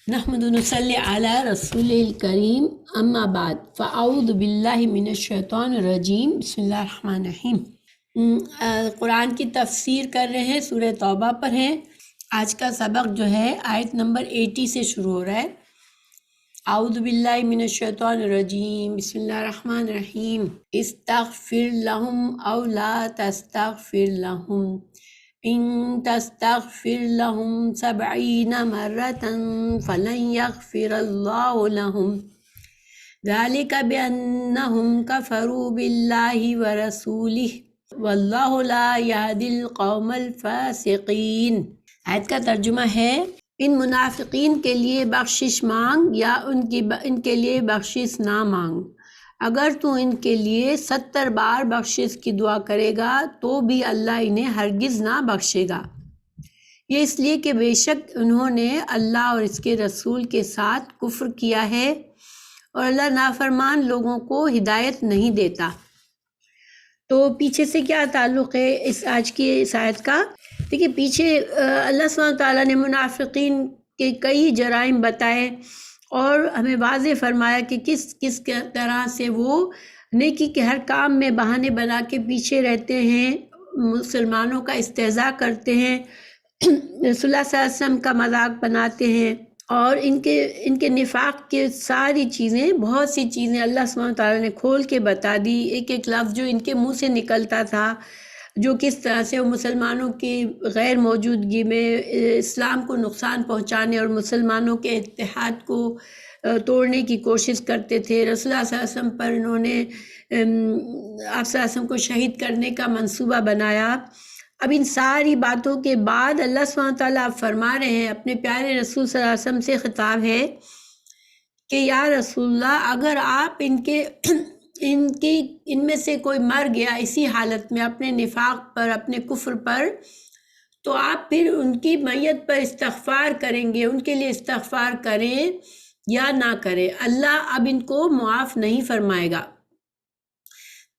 نحمد و نصلی علی رسول الکریم اما بعد فاعوذ باللہ من الشیطان الرجیم بسم اللہ الرحمن الرحیم۔ قرآن کی تفسیر کر رہے ہیں، سورہ توبہ پر ہیں۔ آج کا سبق جو ہے آیت نمبر 80 سے شروع ہو رہا ہے۔ اعوذ باللہ من الشیطان الرجیم بسم اللہ الرحمن الرحیم۔ استغفر لہم او لا تستغفر لہم ان تستغفر لهم 70 مرة فلن يغفر الله لهم ذلك بأنهم كفروا بالله ورسوله والله لا يهدي القوم الفاسقين۔ آیت کا ترجمہ ہے، ان منافقین کے لیے بخشش مانگ یا ان کے لیے بخشش نہ مانگ، اگر تو ان کے لیے 70 بار بخشش کی دعا کرے گا تو بھی اللہ انہیں ہرگز نہ بخشے گا۔ یہ اس لیے کہ بے شک انہوں نے اللہ اور اس کے رسول کے ساتھ کفر کیا ہے اور اللہ نافرمان لوگوں کو ہدایت نہیں دیتا۔ تو پیچھے سے کیا تعلق ہے اس آج کی اس آیت کا؟ دیکھیے، پیچھے اللہ سبحانہ وتعالیٰ نے منافقین کے کئی جرائم بتائے اور ہمیں واضح فرمایا کہ کس طرح سے وہ نیکی کے ہر کام میں بہانے بنا کے پیچھے رہتے ہیں، مسلمانوں کا استہزاء کرتے ہیں، رسول اللہ صلی اللہ علیہ وسلم کا مذاق بناتے ہیں، اور ان کے نفاق کے ساری چیزیں، بہت سی چیزیں اللہ سبحانہ وتعالیٰ نے کھول کے بتا دی۔ ایک ایک لفظ جو ان کے منہ سے نکلتا تھا، جو کس طرح سے وہ مسلمانوں کی غیر موجودگی میں اسلام کو نقصان پہنچانے اور مسلمانوں کے اتحاد کو توڑنے کی کوشش کرتے تھے۔ رسول اللہ صلی اللہ علیہ وسلم پر انہوں نے آپ صلی اللہ علیہ وسلم کو شہید کرنے کا منصوبہ بنایا۔ اب ان ساری باتوں کے بعد اللہ سبحانہ وتعالیٰ آپ فرما رہے ہیں، اپنے پیارے رسول صلی اللہ علیہ وسلم سے خطاب ہے کہ یا رسول اللہ، اگر آپ ان میں سے کوئی مر گیا اسی حالت میں اپنے نفاق پر، اپنے کفر پر، تو آپ پھر ان کی میت پر استغفار کریں گے، ان کے لیے استغفار کریں یا نہ کریں، اللہ اب ان کو معاف نہیں فرمائے گا۔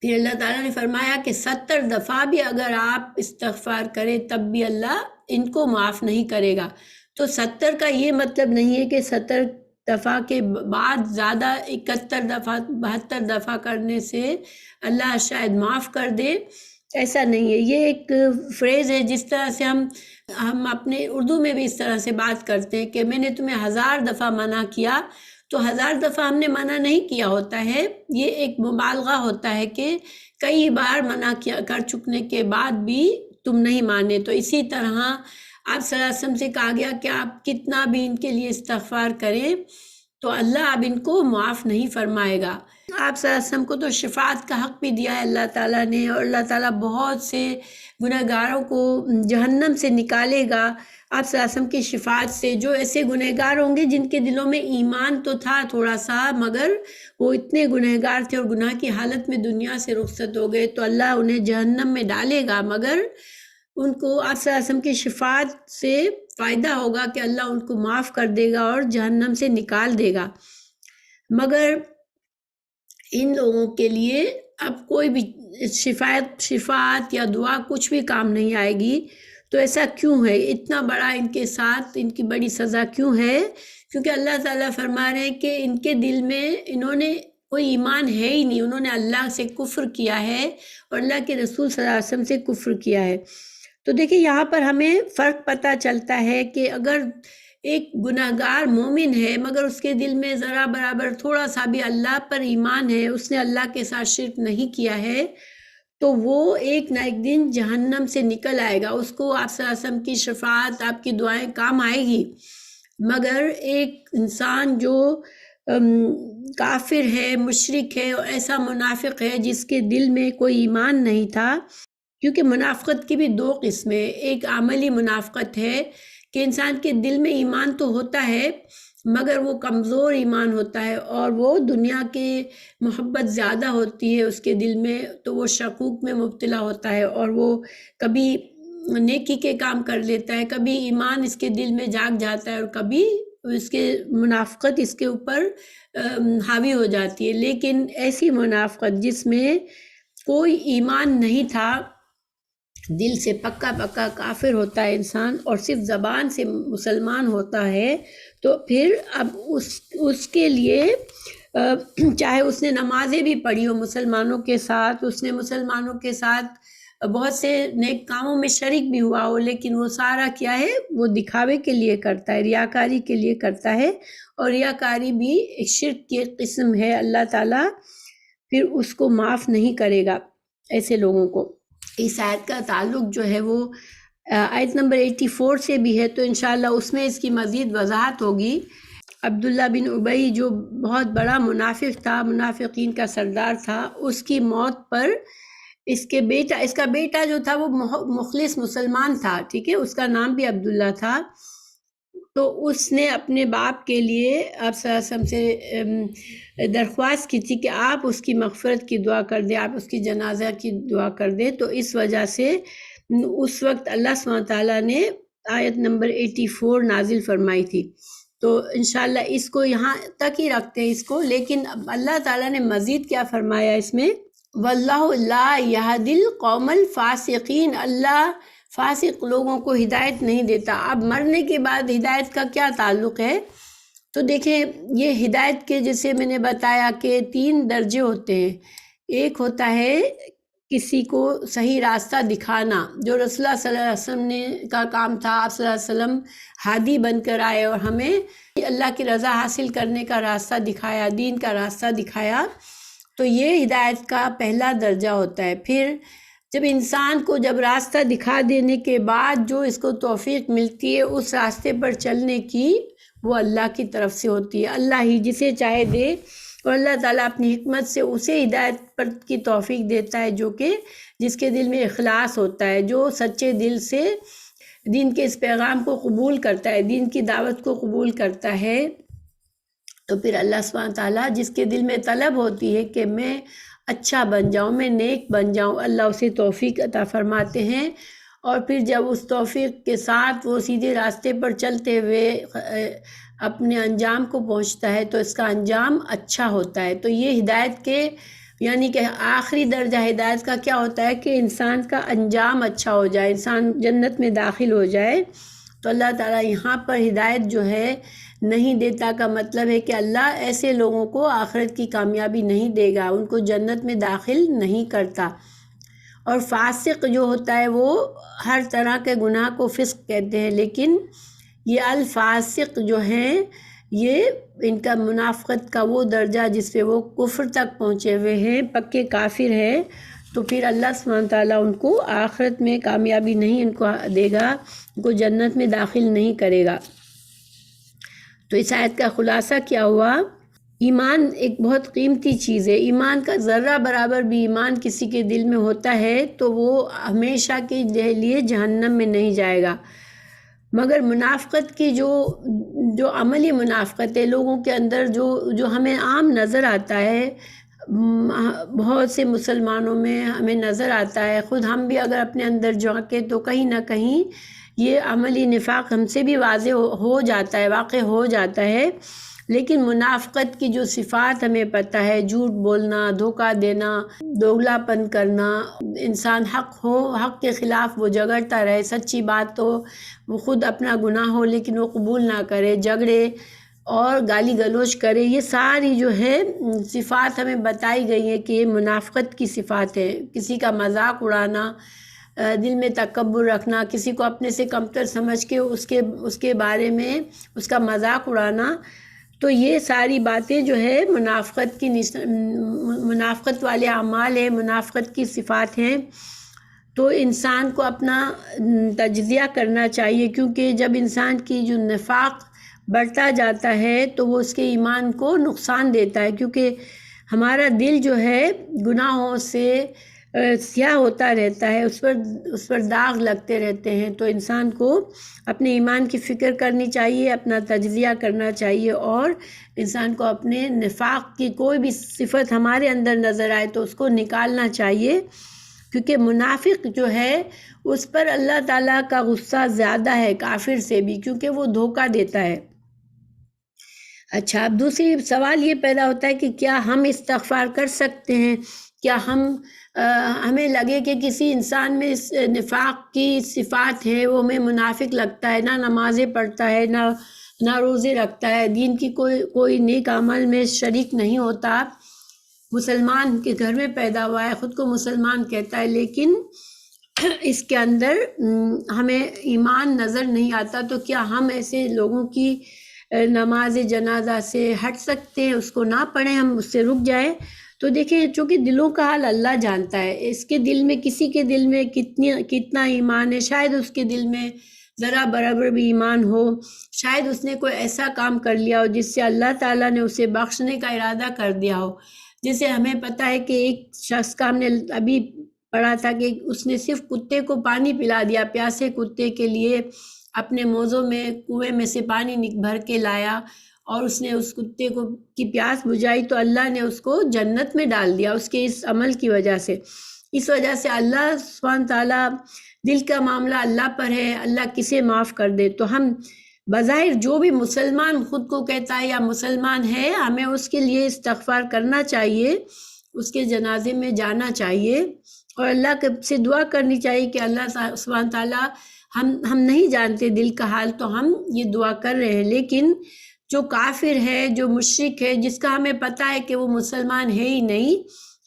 پھر اللہ تعالیٰ نے فرمایا کہ 70 دفعہ بھی اگر آپ استغفار کریں تب بھی اللہ ان کو معاف نہیں کرے گا۔ تو 70 کا یہ مطلب نہیں ہے کہ 70 دفعہ کے بعد زیادہ 71 دفعہ 72 دفعہ کرنے سے اللہ شاید معاف کر دے، ایسا نہیں ہے۔ یہ ایک فریز ہے، جس طرح سے ہم اپنے اردو میں بھی اس طرح سے بات کرتے ہیں کہ میں نے تمہیں 1000 دفعہ منع کیا، تو 1000 دفعہ ہم نے منع نہیں کیا ہوتا ہے، یہ ایک مبالغہ ہوتا ہے کہ کئی بار منع کر چکنے کے بعد بھی تم نہیں مانے۔ تو اسی طرح آپ صلی اللہ علیہ وسلم سے کہا گیا کہ آپ کتنا بھی ان کے لیے استغفار کریں تو اللہ اب ان کو معاف نہیں فرمائے گا۔ آپ صلی اللہ علیہ وسلم کو تو شفاعت کا حق بھی دیا ہے اللہ تعالیٰ نے، اور اللہ تعالیٰ بہت سے گنہگاروں کو جہنم سے نکالے گا آپ صلی اللہ علیہ وسلم کی شفاعت سے، جو ایسے گنہگار ہوں گے جن کے دلوں میں ایمان تو تھا تھوڑا سا، مگر وہ اتنے گنہگار تھے اور گناہ کی حالت میں دنیا سے رخصت ہو گئے، تو اللہ انہیں جہنم میں ڈالے گا، مگر ان کو آپ صلی اللہ علیہ وسلم کی شفاعت سے فائدہ ہوگا کہ اللہ ان کو معاف کر دے گا اور جہنم سے نکال دے گا۔ مگر ان لوگوں کے لیے اب کوئی بھی شفاعت یا دعا کچھ بھی کام نہیں آئے گی۔ تو ایسا کیوں ہے؟ اتنا بڑا ان کے ساتھ ان کی بڑی سزا کیوں ہے؟ کیونکہ اللہ تعالیٰ فرما رہے ہیں کہ ان کے دل میں انہوں نے کوئی ایمان ہے ہی نہیں، انہوں نے اللہ سے کفر کیا ہے اور اللہ کے رسول صلی اللہ علیہ وسلم سے کفر کیا ہے۔ تو دیکھیں، یہاں پر ہمیں فرق پتہ چلتا ہے کہ اگر ایک گناہگار مومن ہے مگر اس کے دل میں ذرا برابر تھوڑا سا بھی اللہ پر ایمان ہے، اس نے اللہ کے ساتھ شرک نہیں کیا ہے، تو وہ ایک نہ ایک دن جہنم سے نکل آئے گا۔ اس کو آپ صلی اللہ علیہ وسلم کی شفاعت، آپ کی دعائیں کام آئے گی، مگر ایک انسان جو کافر ہے، مشرک ہے، اور ایسا منافق ہے جس کے دل میں کوئی ایمان نہیں تھا، کیونکہ منافقت کی بھی 2 قسمیں، ایک عملی منافقت ہے کہ انسان کے دل میں ایمان تو ہوتا ہے مگر وہ کمزور ایمان ہوتا ہے، اور وہ دنیا کے محبت زیادہ ہوتی ہے اس کے دل میں، تو وہ شکوک میں مبتلا ہوتا ہے اور وہ کبھی نیکی کے کام کر لیتا ہے، کبھی ایمان اس کے دل میں جاگ جاتا ہے اور کبھی اس کے منافقت اس کے اوپر حاوی ہو جاتی ہے۔ لیکن ایسی منافقت جس میں کوئی ایمان نہیں تھا دل سے پکا پکا کافر ہوتا ہے انسان اور صرف زبان سے مسلمان ہوتا ہے، تو پھر اب اس کے لیے چاہے اس نے نمازیں بھی پڑھی ہو مسلمانوں کے ساتھ، اس نے مسلمانوں کے ساتھ بہت سے نیک کاموں میں شریک بھی ہوا ہو، لیکن وہ سارا کیا ہے، وہ دکھاوے کے لیے کرتا ہے، ریاکاری کے لیے کرتا ہے، اور ریاکاری بھی ایک شرک کی قسم ہے۔ اللہ تعالیٰ پھر اس کو معاف نہیں کرے گا ایسے لوگوں کو۔ اس آیت کا تعلق جو ہے وہ آیت نمبر 84 سے بھی ہے، تو انشاءاللہ اس میں اس کی مزید وضاحت ہوگی۔ عبداللہ بن ابی جو بہت بڑا منافق تھا، منافقین کا سردار تھا، اس کی موت پر اس کا بیٹا جو تھا وہ مخلص مسلمان تھا، ٹھیک ہے، اس کا نام بھی عبداللہ تھا، تو اس نے اپنے باپ کے لیے آپ صلی اللہ علیہ وسلم سے درخواست کی تھی کہ آپ اس کی مغفرت کی دعا کر دیں، آپ اس کی جنازہ کی دعا کر دیں، تو اس وجہ سے اس وقت اللہ سبحانہ تعالیٰ نے آیت نمبر 84 نازل فرمائی تھی۔ تو انشاءاللہ اس کو یہاں تک ہی رکھتے ہیں اس کو، لیکن اللہ تعالیٰ نے مزید کیا فرمایا اس میں، واللہ لا یہدی القوم الفاسقین، اللہ فاسق لوگوں کو ہدایت نہیں دیتا۔ اب مرنے کے بعد ہدایت کا کیا تعلق ہے؟ تو دیکھیں یہ ہدایت کے جیسے میں نے بتایا کہ 3 درجے ہوتے ہیں۔ ایک ہوتا ہے کسی کو صحیح راستہ دکھانا، جو رسول اللہ صلی اللہ علیہ وسلم نے کا کام تھا، آپ صلی اللہ علیہ وسلم ہادی بن کر آئے اور ہمیں اللہ کی رضا حاصل کرنے کا راستہ دکھایا، دین کا راستہ دکھایا، تو یہ ہدایت کا پہلا درجہ ہوتا ہے۔ پھر جب انسان کو جب راستہ دکھا دینے کے بعد جو اس کو توفیق ملتی ہے اس راستے پر چلنے کی، وہ اللہ کی طرف سے ہوتی ہے، اللہ ہی جسے چاہے دے، اور اللہ تعالیٰ اپنی حکمت سے اسے ہدایت پر کی توفیق دیتا ہے جو کہ جس کے دل میں اخلاص ہوتا ہے، جو سچے دل سے دین کے اس پیغام کو قبول کرتا ہے، دین کی دعوت کو قبول کرتا ہے، تو پھر اللہ سبحانہ تعالیٰ جس کے دل میں طلب ہوتی ہے کہ میں اچھا بن جاؤں، میں نیک بن جاؤں، اللہ اسے توفیق عطا فرماتے ہیں، اور پھر جب اس توفیق کے ساتھ وہ سیدھے راستے پر چلتے ہوئے اپنے انجام کو پہنچتا ہے تو اس کا انجام اچھا ہوتا ہے۔ تو یہ ہدایت کے یعنی کہ آخری درجہ ہدایت کا کیا ہوتا ہے کہ انسان کا انجام اچھا ہو جائے، انسان جنت میں داخل ہو جائے۔ تو اللہ تعالیٰ یہاں پر ہدایت جو ہے نہیں دیتا کا مطلب ہے کہ اللہ ایسے لوگوں کو آخرت کی کامیابی نہیں دے گا، ان کو جنت میں داخل نہیں کرتا۔ اور فاسق جو ہوتا ہے وہ ہر طرح کے گناہ کو فسق کہتے ہیں، لیکن یہ الفاسق جو ہیں یہ ان کا منافقت کا وہ درجہ جس پہ وہ کفر تک پہنچے ہوئے ہیں، پکے کافر ہیں، تو پھر اللہ سبحانہ تعالیٰ ان کو آخرت میں کامیابی نہیں ان کو دے گا، ان کو جنت میں داخل نہیں کرے گا۔ تو اس آیت کا خلاصہ کیا ہوا؟ ایمان ایک بہت قیمتی چیز ہے، ایمان کا ذرہ برابر بھی ایمان کسی کے دل میں ہوتا ہے تو وہ ہمیشہ کے لیے جہنم میں نہیں جائے گا، مگر منافقت کی جو عملی منافقت ہے لوگوں کے اندر جو ہمیں عام نظر آتا ہے، بہت سے مسلمانوں میں ہمیں نظر آتا ہے، خود ہم بھی اگر اپنے اندر جھانکیں تو کہیں نہ کہیں یہ عملی نفاق ہم سے بھی واضح ہو جاتا ہے، واقع ہو جاتا ہے۔ لیکن منافقت کی جو صفات ہمیں پتہ ہے، جھوٹ بولنا، دھوکہ دینا، دوگلا پن کرنا، انسان حق کے خلاف وہ جھگڑتا رہے، سچی بات تو وہ خود اپنا گناہ ہو لیکن وہ قبول نہ کرے، جھگڑے اور گالی گلوچ کرے، یہ ساری جو ہے صفات ہمیں بتائی گئی ہیں کہ یہ منافقت کی صفات ہے۔ کسی کا مذاق اڑانا، دل میں تکبر رکھنا، کسی کو اپنے سے کمتر سمجھ کے اس کے بارے میں اس کا مذاق اڑانا، تو یہ ساری باتیں جو ہے منافقت والے اعمال ہیں، منافقت کی صفات ہیں۔ تو انسان کو اپنا تجزیہ کرنا چاہیے، کیونکہ جب انسان کی جو نفاق بڑھتا جاتا ہے تو وہ اس کے ایمان کو نقصان دیتا ہے، کیونکہ ہمارا دل جو ہے گناہوں سے سیاہ ہوتا رہتا ہے، اس پر داغ لگتے رہتے ہیں۔ تو انسان کو اپنے ایمان کی فکر کرنی چاہیے، اپنا تجزیہ کرنا چاہیے، اور انسان کو اپنے نفاق کی کوئی بھی صفت ہمارے اندر نظر آئے تو اس کو نکالنا چاہیے، کیونکہ منافق جو ہے اس پر اللہ تعالیٰ کا غصہ زیادہ ہے کافر سے بھی، کیونکہ وہ دھوکہ دیتا ہے۔ اچھا، اب دوسری سوال یہ پیدا ہوتا ہے کہ کیا ہم استغفار کر سکتے ہیں؟ کیا ہمیں لگے کہ کسی انسان میں نفاق کی صفات ہے، وہ ہمیں منافق لگتا ہے، نہ نمازیں پڑھتا ہے، نہ روزے رکھتا ہے، دین کی کوئی نیک عمل میں شریک نہیں ہوتا، مسلمان کے گھر میں پیدا ہوا ہے، خود کو مسلمان کہتا ہے، لیکن اس کے اندر ہمیں ایمان نظر نہیں آتا، تو کیا ہم ایسے لوگوں کی نماز جنازہ سے ہٹ سکتے ہیں، اس کو نہ پڑھیں، ہم اس سے رک جائیں؟ تو دیکھیں، چونکہ دلوں کا حال اللہ جانتا ہے، اس کے دل میں، کسی کے دل میں کتنا ایمان ہے، شاید اس کے دل میں ذرا برابر بھی ایمان ہو، شاید اس نے کوئی ایسا کام کر لیا ہو جس سے اللہ تعالیٰ نے اسے بخشنے کا ارادہ کر دیا ہو، جیسے ہمیں پتہ ہے کہ ایک شخص کا ہم نے ابھی پڑھا تھا کہ اس نے صرف کتے کو پانی پلا دیا، پیاسے کتے کے لیے اپنے موزوں میں کنویں میں سے پانی بھر کے لایا، اور اس نے اس کتے کی پیاس بجھائی، تو اللہ نے اس کو جنت میں ڈال دیا اس کے اس عمل کی وجہ سے۔ اس وجہ سے اللہ سبحانہ تعالیٰ، دل کا معاملہ اللہ پر ہے، اللہ کسے معاف کر دے۔ تو ہم بظاہر جو بھی مسلمان خود کو کہتا ہے یا مسلمان ہے، ہمیں اس کے لیے استغفار کرنا چاہیے، اس کے جنازے میں جانا چاہیے، اور اللہ سے دعا کرنی چاہیے کہ اللہ سبحانہ تعالیٰ، ہم نہیں جانتے دل کا حال، تو ہم یہ دعا کر رہے ہیں، لیکن جو کافر ہے، جو مشرک ہے، جس کا ہمیں پتہ ہے کہ وہ مسلمان ہے ہی نہیں،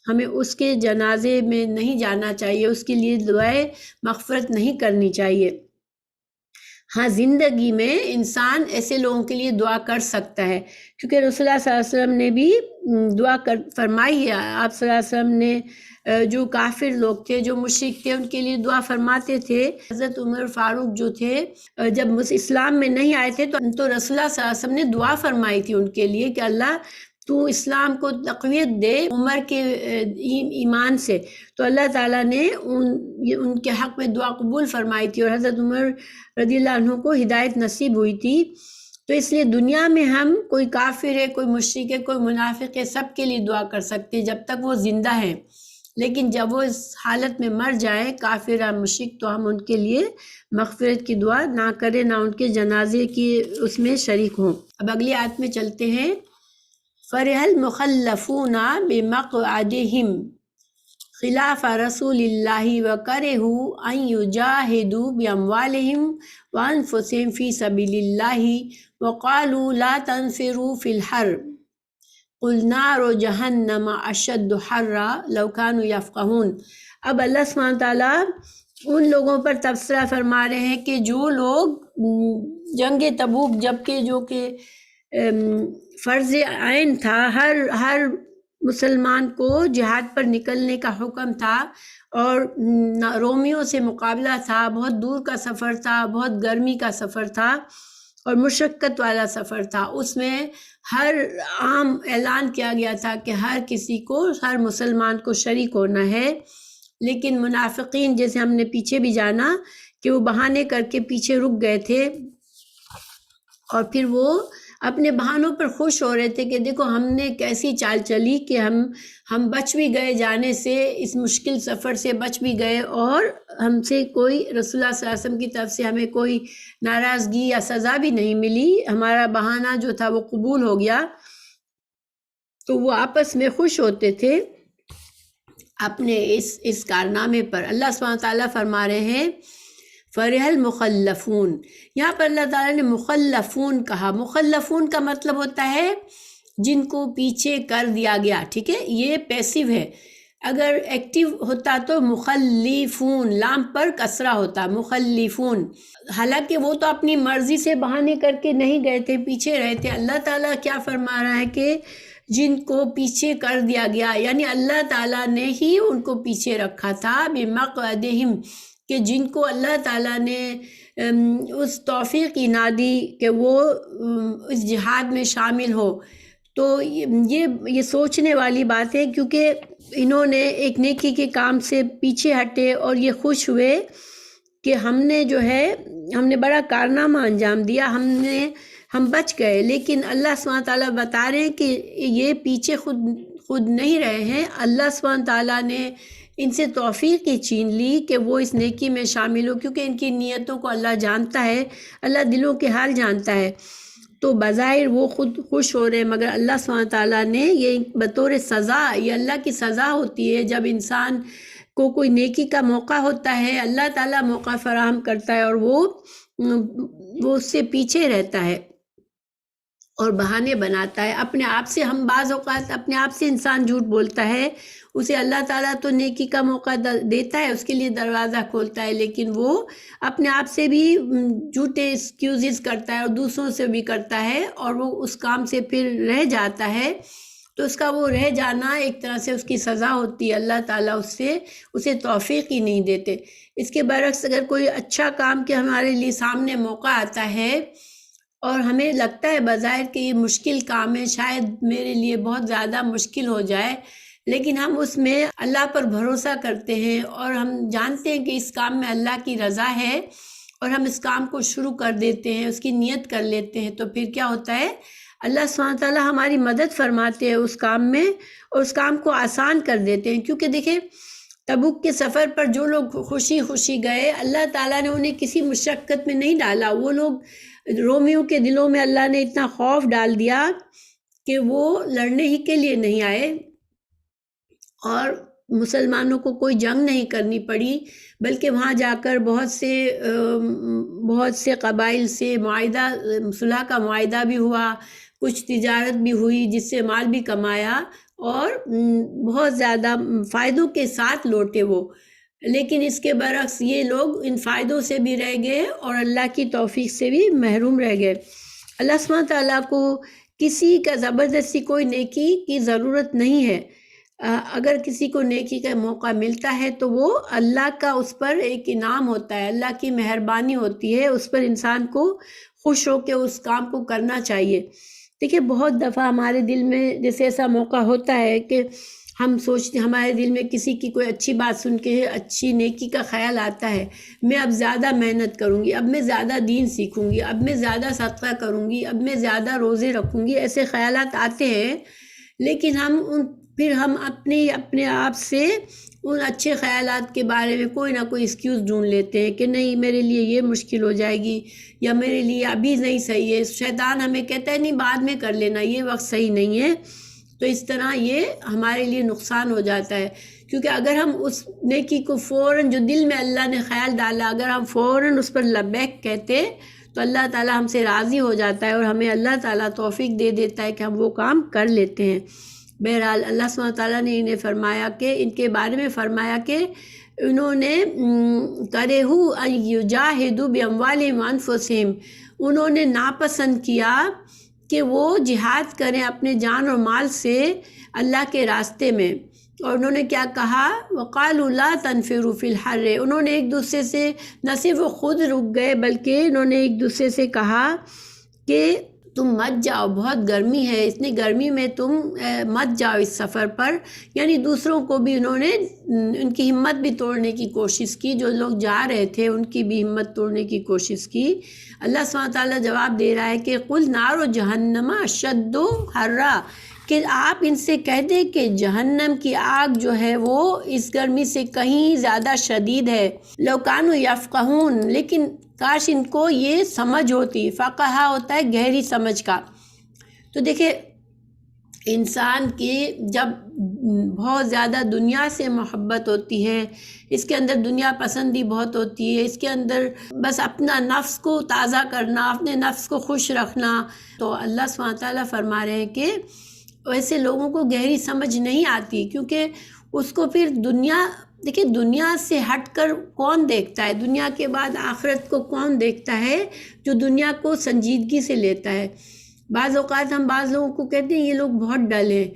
ہمیں اس کے جنازے میں نہیں جانا چاہیے، اس کے لیے دعائے مغفرت نہیں کرنی چاہیے۔ ہاں، زندگی میں انسان ایسے لوگوں کے لیے دعا کر سکتا ہے، کیونکہ رسول اللہ صلی اللہ علیہ وسلم نے بھی دعا فرمائی ہے۔ آپ صلی اللہ علیہ وسلم نے جو کافر لوگ تھے، جو مشرک تھے، ان کے لیے دعا فرماتے تھے۔ حضرت عمر فاروق جو تھے، جب اسلام میں نہیں آئے تھے، تو رسول اللہ صلی اللہ علیہ وسلم نے دعا فرمائی تھی ان کے لیے کہ اللہ تو اسلام کو تقویت دے عمر کے ایمان سے، تو اللہ تعالیٰ نے ان کے حق میں دعا قبول فرمائی تھی، اور حضرت عمر رضی اللہ عنہ کو ہدایت نصیب ہوئی تھی۔ تو اس لیے دنیا میں ہم، کوئی کافر ہے، کوئی مشرک ہے، کوئی منافق ہے، سب کے لیے دعا کر سکتے ہیں جب تک وہ زندہ ہیں، لیکن جب وہ اس حالت میں مر جائیں، کافر یا مشرک، تو ہم ان کے لیے مغفرت کی دعا نہ کریں، نہ ان کے جنازے کی اس میں شریک ہوں۔ اب اگلی آیت میں چلتے ہیں۔ فَرِحَ الْمُخَلَّفُونَ بِمَقْعَدِهِمْ خلاف رسول اللہ وَكَرِهُوا أَن يُجَاهِدُوا بِأَمْوَالِهِمْ وَأَنفُسِهِمْ فِي سَبِيلِ اللَّهِ وَقَالُوا لَا تَنْفِرُوا فِي الْحَرِّ قُلْ نَارُ جَهَنَّمَ أَشَدُّ حَرًّا لَوْ كَانُوا يَفْقَهُونَ۔ اب اللہ سبحانہ تعالیٰ ان لوگوں پر تبصرہ فرما رہے ہیں کہ جو لوگ جنگ تبوک، جبکہ جو کہ فرض عین تھا، ہر مسلمان کو جہاد پر نکلنے کا حکم تھا، اور رومیوں سے مقابلہ تھا، بہت دور کا سفر تھا، بہت گرمی کا سفر تھا، اور مشقت والا سفر تھا۔ اس میں ہر عام اعلان کیا گیا تھا کہ ہر کسی کو، ہر مسلمان کو شریک ہونا ہے، لیکن منافقین، جیسے ہم نے پیچھے بھی جانا کہ وہ بہانے کر کے پیچھے رک گئے تھے، اور پھر وہ اپنے بہانوں پر خوش ہو رہے تھے کہ دیکھو ہم نے کیسی چال چلی کہ ہم بچ بھی گئے جانے سے، اس مشکل سفر سے بچ بھی گئے، اور ہم سے کوئی، رسول اللہ صلی اللہ علیہ وسلم کی طرف سے ہمیں کوئی ناراضگی یا سزا بھی نہیں ملی، ہمارا بہانہ جو تھا وہ قبول ہو گیا۔ تو وہ آپس میں خوش ہوتے تھے اپنے اس کارنامے پر۔ اللہ سبحانہ تعالیٰ فرما رہے ہیں فَرِحَ الْمُخَلَّفُونَ، یہاں پر اللہ تعالیٰ نے مخلفون کہا۔ مخلفون کا مطلب ہوتا ہے جن کو پیچھے کر دیا گیا، ٹھیک ہے، یہ پیسیو ہے۔ اگر ایکٹیو ہوتا تو مخلفون، لام پر کسرہ ہوتا، مخلفون، حالانکہ وہ تو اپنی مرضی سے بہانے کر کے نہیں گئے تھے، پیچھے رہے تھے۔ اللہ تعالیٰ کیا فرما رہا ہے کہ جن کو پیچھے کر دیا گیا، یعنی اللہ تعالیٰ نے ہی ان کو پیچھے رکھا تھا، بِمَقْعَدِهِمْ، کہ جن کو اللہ تعالیٰ نے اس توفیق نہ دی کہ وہ اس جہاد میں شامل ہو۔ تو یہ سوچنے والی بات ہے، کیونکہ انہوں نے ایک نیکی کے کام سے پیچھے ہٹے اور یہ خوش ہوئے کہ ہم نے بڑا کارنامہ انجام دیا، ہم بچ گئے۔ لیکن اللہ سبحانہ تعالیٰ بتا رہے ہیں کہ یہ پیچھے خود نہیں رہے ہیں، اللہ سبحانہ تعالیٰ نے ان سے توفیق ہی چھین لی کہ وہ اس نیکی میں شامل ہو، کیونکہ ان کی نیتوں کو اللہ جانتا ہے، اللہ دلوں کے حال جانتا ہے۔ تو بظاہر وہ خود خوش ہو رہے ہیں، مگر اللہ سبحانہ تعالیٰ نے یہ بطور سزا، یہ اللہ کی سزا ہوتی ہے جب انسان کو کوئی نیکی کا موقع ہوتا ہے، اللہ تعالیٰ موقع فراہم کرتا ہے اور وہ اس سے پیچھے رہتا ہے اور بہانے بناتا ہے اپنے آپ سے۔ ہم بعض اوقات اپنے آپ سے انسان جھوٹ بولتا ہے، اسے اللہ تعالیٰ تو نیکی کا موقع دیتا ہے، اس کے لیے دروازہ کھولتا ہے، لیکن وہ اپنے آپ سے بھی جھوٹے ایکسکیوزز کرتا ہے اور دوسروں سے بھی کرتا ہے، اور وہ اس کام سے پھر رہ جاتا ہے۔ تو اس کا وہ رہ جانا ایک طرح سے اس کی سزا ہوتی ہے، اللہ تعالیٰ اسے توفیق ہی نہیں دیتے۔ اس کے برعکس اگر کوئی اچھا کام کہ ہمارے لیے سامنے موقع آتا ہے اور ہمیں لگتا ہے بظاہر کہ یہ مشکل کام ہے، شاید میرے لیے بہت زیادہ مشکل ہو جائے، لیکن ہم اس میں اللہ پر بھروسہ کرتے ہیں اور ہم جانتے ہیں کہ اس کام میں اللہ کی رضا ہے، اور ہم اس کام کو شروع کر دیتے ہیں، اس کی نیت کر لیتے ہیں، تو پھر کیا ہوتا ہے، اللہ سبحانہ تعالیٰ ہماری مدد فرماتے ہیں اس کام میں اور اس کام کو آسان کر دیتے ہیں۔ کیونکہ دیکھیں تبوک کے سفر پر جو لوگ خوشی خوشی گئے، اللہ تعالیٰ نے انہیں کسی مشقت میں نہیں ڈالا۔ وہ لوگ، رومیوں کے دلوں میں اللہ نے اتنا خوف ڈال دیا کہ وہ لڑنے ہی کے لیے نہیں آئے، اور مسلمانوں کو کوئی جنگ نہیں کرنی پڑی، بلکہ وہاں جا کر بہت سے قبائل سے معاہدہ، صلح کا معاہدہ بھی ہوا، کچھ تجارت بھی ہوئی جس سے مال بھی کمایا، اور بہت زیادہ فائدوں کے ساتھ لوٹے وہ۔ لیکن اس کے برعکس یہ لوگ ان فائدوں سے بھی رہ گئے اور اللہ کی توفیق سے بھی محروم رہ گئے۔ اللہ سبحانہ تعالیٰ کو کسی کا زبردستی کوئی نیکی کی ضرورت نہیں ہے۔ اگر کسی کو نیکی کا موقع ملتا ہے تو وہ اللہ کا اس پر ایک انعام ہوتا ہے، اللہ کی مہربانی ہوتی ہے، اس پر انسان کو خوش ہو کے اس کام کو کرنا چاہیے۔ دیکھیے بہت دفعہ ہمارے دل میں جیسے ایسا موقع ہوتا ہے کہ ہم سوچتے، ہمارے دل میں کسی کی کوئی اچھی بات سن کے اچھی نیکی کا خیال آتا ہے، میں اب زیادہ محنت کروں گی، اب میں زیادہ دین سیکھوں گی، اب میں زیادہ صدقہ کروں گی، اب میں زیادہ روزے رکھوں گی، ایسے خیالات آتے ہیں، لیکن پھر ہم اپنے آپ سے ان اچھے خیالات کے بارے میں کوئی نہ کوئی ایکسکیوز ڈھونڈ لیتے ہیں کہ نہیں میرے لیے یہ مشکل ہو جائے گی، یا میرے لیے ابھی نہیں صحیح ہے، شیطان ہمیں کہتا ہے نہیں بعد میں کر لینا، یہ وقت صحیح نہیں ہے۔ تو اس طرح یہ ہمارے لیے نقصان ہو جاتا ہے، کیونکہ اگر ہم اس نیکی کو فوراً جو دل میں اللہ نے خیال ڈالا، اگر ہم فوراً اس پر لبیک کہتے تو اللہ تعالیٰ ہم سے راضی ہو جاتا ہے اور ہمیں اللہ تعالیٰ توفیق دے دیتا ہے کہ ہم وہ کام کر لیتے ہیں۔ بہرحال اللہ سبحانہ تعالیٰ نے انہیں فرمایا کہ ان کے بارے میں فرمایا کہ انہوں نے کرہوا ان یجاہدوا باموالہم وانفسہم، انہوں نے ناپسند کیا کہ وہ جہاد کریں اپنے جان اور مال سے اللہ کے راستے میں، اور انہوں نے کیا کہا، وقالوا لا تنفروا فی الحر، انہوں نے ایک دوسرے سے نہ صرف وہ خود رک گئے بلکہ انہوں نے ایک دوسرے سے کہا کہ تم مت جاؤ، بہت گرمی ہے، اتنی گرمی میں تم مت جاؤ اس سفر پر، یعنی دوسروں کو بھی انہوں نے ان کی ہمت بھی توڑنے کی کوشش کی، جو لوگ جا رہے تھے ان کی بھی ہمت توڑنے کی کوشش کی۔ اللہ سبحانہ تعالیٰ جواب دے رہا ہے کہ قُلْ نَارُ جَهَنَّمَ أَشَدُّ حَرًّا، کہ آپ ان سے کہہ دیں کہ جہنم کی آگ جو ہے وہ اس گرمی سے کہیں زیادہ شدید ہے۔ لَوْ كَانُوا يَفْقَهُونَ، لیکن کاش ان کو یہ سمجھ ہوتی، فقہا ہوتا ہے گہری سمجھ کا۔ تو دیکھیں انسان کی جب بہت زیادہ دنیا سے محبت ہوتی ہے، اس کے اندر دنیا پسندی بہت ہوتی ہے، اس کے اندر بس اپنا نفس کو تازہ کرنا، اپنے نفس کو خوش رکھنا، تو اللہ سبحانہ تعالیٰ فرما رہے ہیں کہ ویسے لوگوں کو گہری سمجھ نہیں آتی، کیونکہ اس کو پھر دیکھیں دنیا سے ہٹ کر کون دیکھتا ہے، دنیا کے بعد آخرت کو کون دیکھتا ہے، جو دنیا کو سنجیدگی سے لیتا ہے۔ بعض اوقات ہم بعض لوگوں کو کہتے ہیں یہ لوگ بہت ڈل ہیں،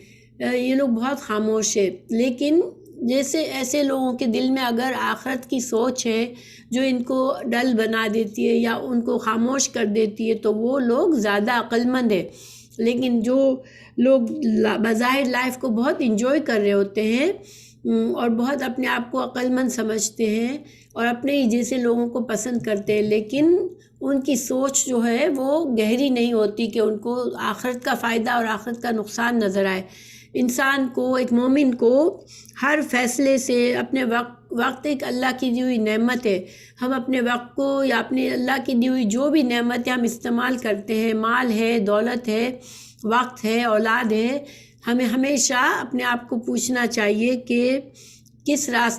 یہ لوگ بہت خاموش ہیں، لیکن جیسے ایسے لوگوں کے دل میں اگر آخرت کی سوچ ہے جو ان کو ڈل بنا دیتی ہے یا ان کو خاموش کر دیتی ہے تو وہ لوگ زیادہ عقل مند ہیں۔ لیکن جو لوگ بظاہر لائف کو بہت انجوائے کر رہے ہوتے ہیں اور بہت اپنے آپ کو عقل مند سمجھتے ہیں اور اپنے ہی جیسے لوگوں کو پسند کرتے ہیں، لیکن ان کی سوچ جو ہے وہ گہری نہیں ہوتی کہ ان کو آخرت کا فائدہ اور آخرت کا نقصان نظر آئے۔ انسان کو، ایک مومن کو ہر فیصلے سے، اپنے وقت ایک اللہ کی دی ہوئی نعمت ہے. ہم اپنے وقت کو یا اپنے اللہ کی دی ہوئی جو بھی نعمتیں ہم استعمال کرتے ہیں، مال ہے، دولت ہے، وقت ہے، اولاد ہے، ہمیں ہمیشہ اپنے آپ کو پوچھنا چاہیے کہ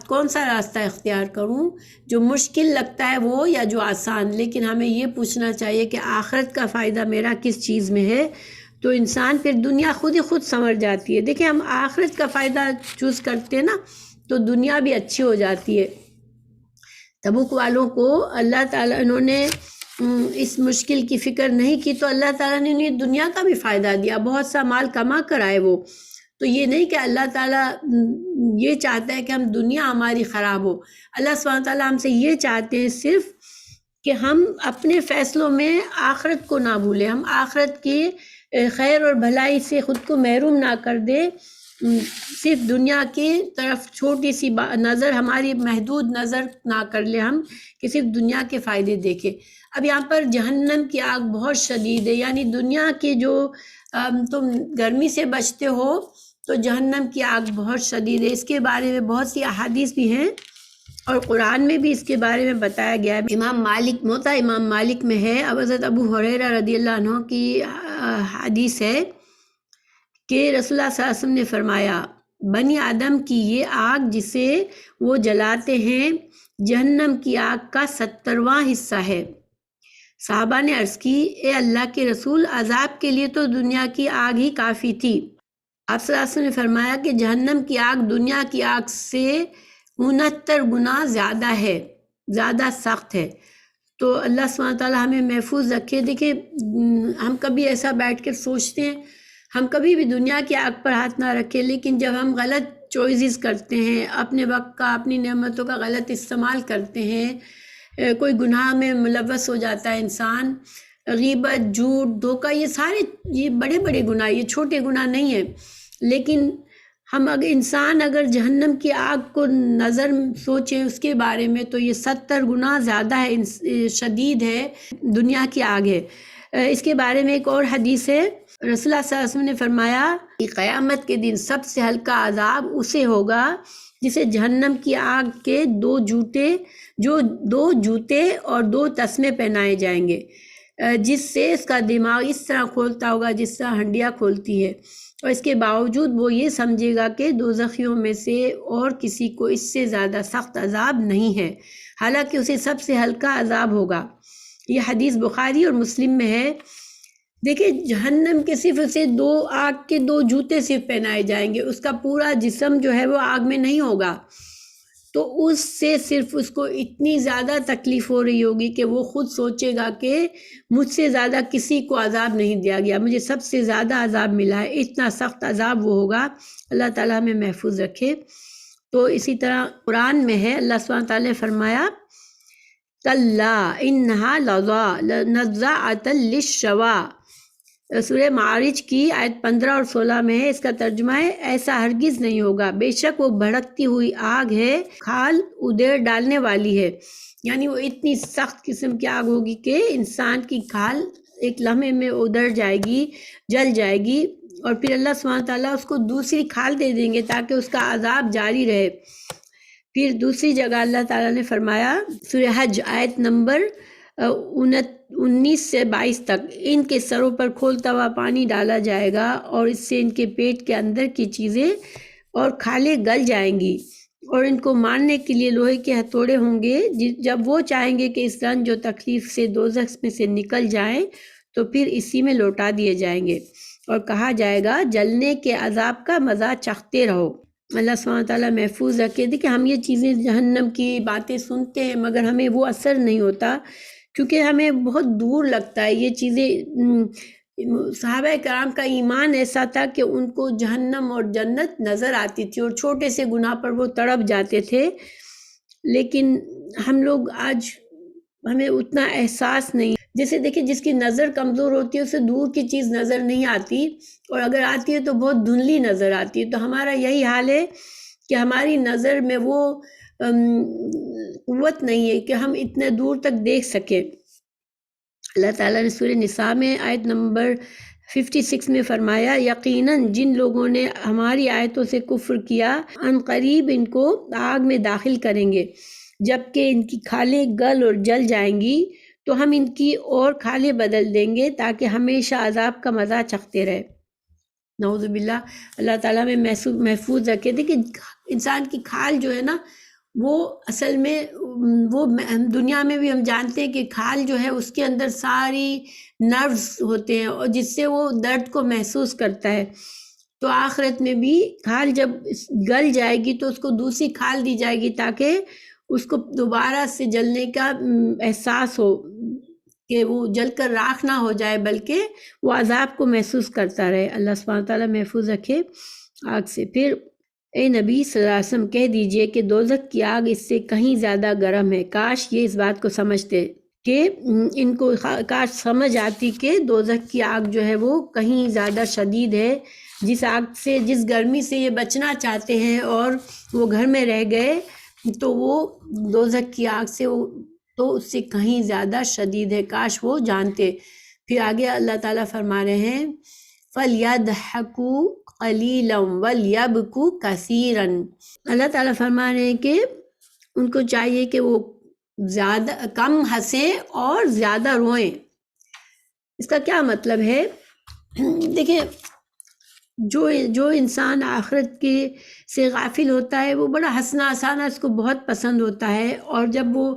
کون سا راستہ اختیار کروں، جو مشکل لگتا ہے وہ یا جو آسان. لیکن ہمیں یہ پوچھنا چاہیے کہ آخرت کا فائدہ میرا کس چیز میں ہے. تو انسان پھر دنیا خود ہی خود سنور جاتی ہے. دیکھیں ہم آخرت کا فائدہ چوز کرتے ہیں نا تو دنیا بھی اچھی ہو جاتی ہے. تبوک والوں کو اللہ تعالیٰ انہوں نے اس مشکل کی فکر نہیں کی تو اللہ تعالیٰ نے انہیں دنیا کا بھی فائدہ دیا، بہت سا مال کما کر آئے وہ. تو یہ نہیں کہ اللہ تعالیٰ یہ چاہتا ہے کہ ہم دنیا ہماری خراب ہو. اللہ سبحانہ تعالیٰ ہم سے یہ چاہتے ہیں صرف کہ ہم اپنے فیصلوں میں آخرت کو نہ بھولیں، ہم آخرت کی خیر اور بھلائی سے خود کو محروم نہ کر دیں. صرف دنیا کی طرف چھوٹی سی نظر، ہماری محدود نظر نہ کر لیں ہم کہ صرف دنیا کے فائدے دیکھیں. اب یہاں پر جہنم کی آگ بہت شدید ہے، یعنی دنیا کی جو تم گرمی سے بچتے ہو تو جہنم کی آگ بہت شدید ہے. اس کے بارے میں بہت سی احادیث بھی ہیں اور قرآن میں بھی اس کے بارے میں بتایا گیا ہے. امام مالک میں ہے، حضرت ابو ہریرہ رضی اللہ عنہ کی حدیث ہے کہ رسول اللہ صلی اللہ علیہ وسلم نے فرمایا بنی آدم کی یہ آگ جسے وہ جلاتے ہیں جہنم کی آگ کا 70واں حصہ ہے. صحابہ نے عرض کی اے اللہ کے رسول، عذاب کے لیے تو دنیا کی آگ ہی کافی تھی. آپ صلی اللہ علیہ وسلم نے فرمایا کہ جہنم کی آگ دنیا کی آگ سے 69 گنا زیادہ ہے، زیادہ سخت ہے. تو اللہ سبحانہ تعالیٰ ہمیں محفوظ رکھے. دیکھیں ہم کبھی ایسا بیٹھ کر سوچتے ہیں، ہم کبھی بھی دنیا کی آگ پر ہاتھ نہ رکھیں، لیکن جب ہم غلط چوائسز کرتے ہیں، اپنے وقت کا، اپنی نعمتوں کا غلط استعمال کرتے ہیں، کوئی گناہ میں ملوث ہو جاتا ہے انسان، غیبت، جھوٹ، دھوکہ، یہ بڑے بڑے گناہ، یہ چھوٹے گناہ نہیں ہیں. لیکن انسان اگر جہنم کی آگ کو نظر سوچیں اس کے بارے میں تو یہ 70 گنا زیادہ ہے، شدید ہے، دنیا کی آگ ہے. اس کے بارے میں ایک اور حدیث ہے، رسول اللہ صلی اللہ علیہ وسلم نے فرمایا کہ قیامت کے دن سب سے ہلکا عذاب اسے ہوگا جسے جہنم کی آگ کے 2 جوتے اور 2 تسمے پہنائے جائیں گے، جس سے اس کا دماغ اس طرح کھولتا ہوگا جس طرح ہنڈیاں کھولتی ہے، اور اس کے باوجود وہ یہ سمجھے گا کہ دوزخیوں میں سے اور کسی کو اس سے زیادہ سخت عذاب نہیں ہے، حالانکہ اسے سب سے ہلکا عذاب ہوگا. یہ حدیث بخاری اور مسلم میں ہے. دیکھیں جہنم کے صرف اسے آگ کے 2 جوتے صرف پہنائے جائیں گے، اس کا پورا جسم جو ہے وہ آگ میں نہیں ہوگا. تو اس سے صرف اس کو اتنی زیادہ تکلیف ہو رہی ہوگی کہ وہ خود سوچے گا کہ مجھ سے زیادہ کسی کو عذاب نہیں دیا گیا، مجھے سب سے زیادہ عذاب ملا ہے. اتنا سخت عذاب وہ ہوگا. اللہ تعالیٰ ہمیں محفوظ رکھے. تو اسی طرح قرآن میں ہے، اللہ سبحانہ تعالیٰ نے فرمایا کَلَّا إِنَّهَا لَظَىٰ نَزَّاعَةً لِلشَّوَىٰ. سورہ معارج کی آیت 15 اور 16 میں ہے. اس کا ترجمہ ہے ایسا ہرگز نہیں ہوگا، بے شک وہ بھڑکتی ہوئی آگ ہے، کھال ادھیڑ ڈالنے والی ہے. یعنی وہ اتنی سخت قسم کی آگ ہوگی کہ انسان کی کھال ایک لمحے میں ادھڑ جائے گی، جل جائے گی، اور پھر اللہ سبحانہ تعالیٰ اس کو دوسری کھال دے دیں گے تاکہ اس کا عذاب جاری رہے. پھر دوسری جگہ اللہ تعالیٰ نے فرمایا سورہ حج آیت نمبر 19 سے 22 تک، ان کے سروں پر کھولتا ہوا پانی ڈالا جائے گا اور اس سے ان کے پیٹ کے اندر کی چیزیں اور کھالیں گل جائیں گی، اور ان کو مارنے کے لیے لوہے کے ہتھوڑے ہوں گے. جب وہ چاہیں گے کہ اس رنج و تکلیف سے دوزخ میں سے نکل جائیں تو پھر اسی میں لوٹا دیے جائیں گے اور کہا جائے گا جلنے کے عذاب کا مزہ چکھتے رہو. اللہ سبحانہ تعالیٰ محفوظ رکھے. دیکھیں ہم یہ چیزیں جہنم کی باتیں سنتے ہیں مگر ہمیں وہ اثر نہیں ہوتا کیونکہ ہمیں بہت دور لگتا ہے یہ چیزیں. صحابہ کرام کا ایمان ایسا تھا کہ ان کو جہنم اور جنت نظر آتی تھی اور چھوٹے سے گناہ پر وہ تڑپ جاتے تھے. لیکن ہم لوگ آج ہمیں اتنا احساس نہیں. جیسے دیکھیں جس کی نظر کمزور ہوتی ہے اسے دور کی چیز نظر نہیں آتی، اور اگر آتی ہے تو بہت دھندلی نظر آتی ہے. تو ہمارا یہی حال ہے کہ ہماری نظر میں وہ قوت نہیں ہے کہ ہم اتنے دور تک دیکھ سکیں. اللہ تعالیٰ نے سورہ نساء میں آیت نمبر 56 میں فرمایا یقیناً جن لوگوں نے ہماری آیتوں سے کفر کیا ان قریب ان کو آگ میں داخل کریں گے، جبکہ ان کی کھالیں گل اور جل جائیں گی تو ہم ان کی اور کھالیں بدل دیں گے تاکہ ہمیشہ عذاب کا مزہ چکھتے رہے۔ نعوذ باللہ، اللہ تعالیٰ میں محفوظ رکھے۔ دیکھیں انسان کی کھال جو ہے نا وہ اصل میں وہ دنیا میں بھی ہم جانتے ہیں کہ کھال جو ہے اس کے اندر ساری نروز ہوتے ہیں اور جس سے وہ درد کو محسوس کرتا ہے، تو آخرت میں بھی کھال جب گل جائے گی تو اس کو دوسری کھال دی جائے گی تاکہ اس کو دوبارہ سے جلنے کا احساس ہو، کہ وہ جل کر راکھ نہ ہو جائے بلکہ وہ عذاب کو محسوس کرتا رہے۔ اللہ سبحانہ تعالیٰ محفوظ رکھے آگ سے۔ پھر اے نبی صلی اللہ علیہ وسلم کہہ دیجئے کہ دوزخ کی آگ اس سے کہیں زیادہ گرم ہے۔ کاش یہ اس بات کو سمجھتے کہ ان کو کاش سمجھ آتی کہ دوزخ کی آگ جو ہے وہ کہیں زیادہ شدید ہے، جس آگ سے جس گرمی سے یہ بچنا چاہتے ہیں اور وہ گھر میں رہ گئے تو وہ دوزخ کی آگ سے تو اس سے کہیں زیادہ شدید ہے، کاش وہ جانتے۔ پھر آگے اللہ تعالیٰ فرما رہے ہیں فَلْيَضْحَكُوا قَلِيلًا وَلْيَبْكُوا كَثِيرًا۔ اللہ تعالیٰ فرما رہے ہیں کہ ان کو چاہیے کہ وہ زیادہ کم ہنسیں اور زیادہ روئیں۔ اس کا کیا مطلب ہے؟ دیکھیں جو انسان آخرت کے سے غافل ہوتا ہے وہ بڑا ہنسنا ہنسانا اس کو بہت پسند ہوتا ہے، اور جب وہ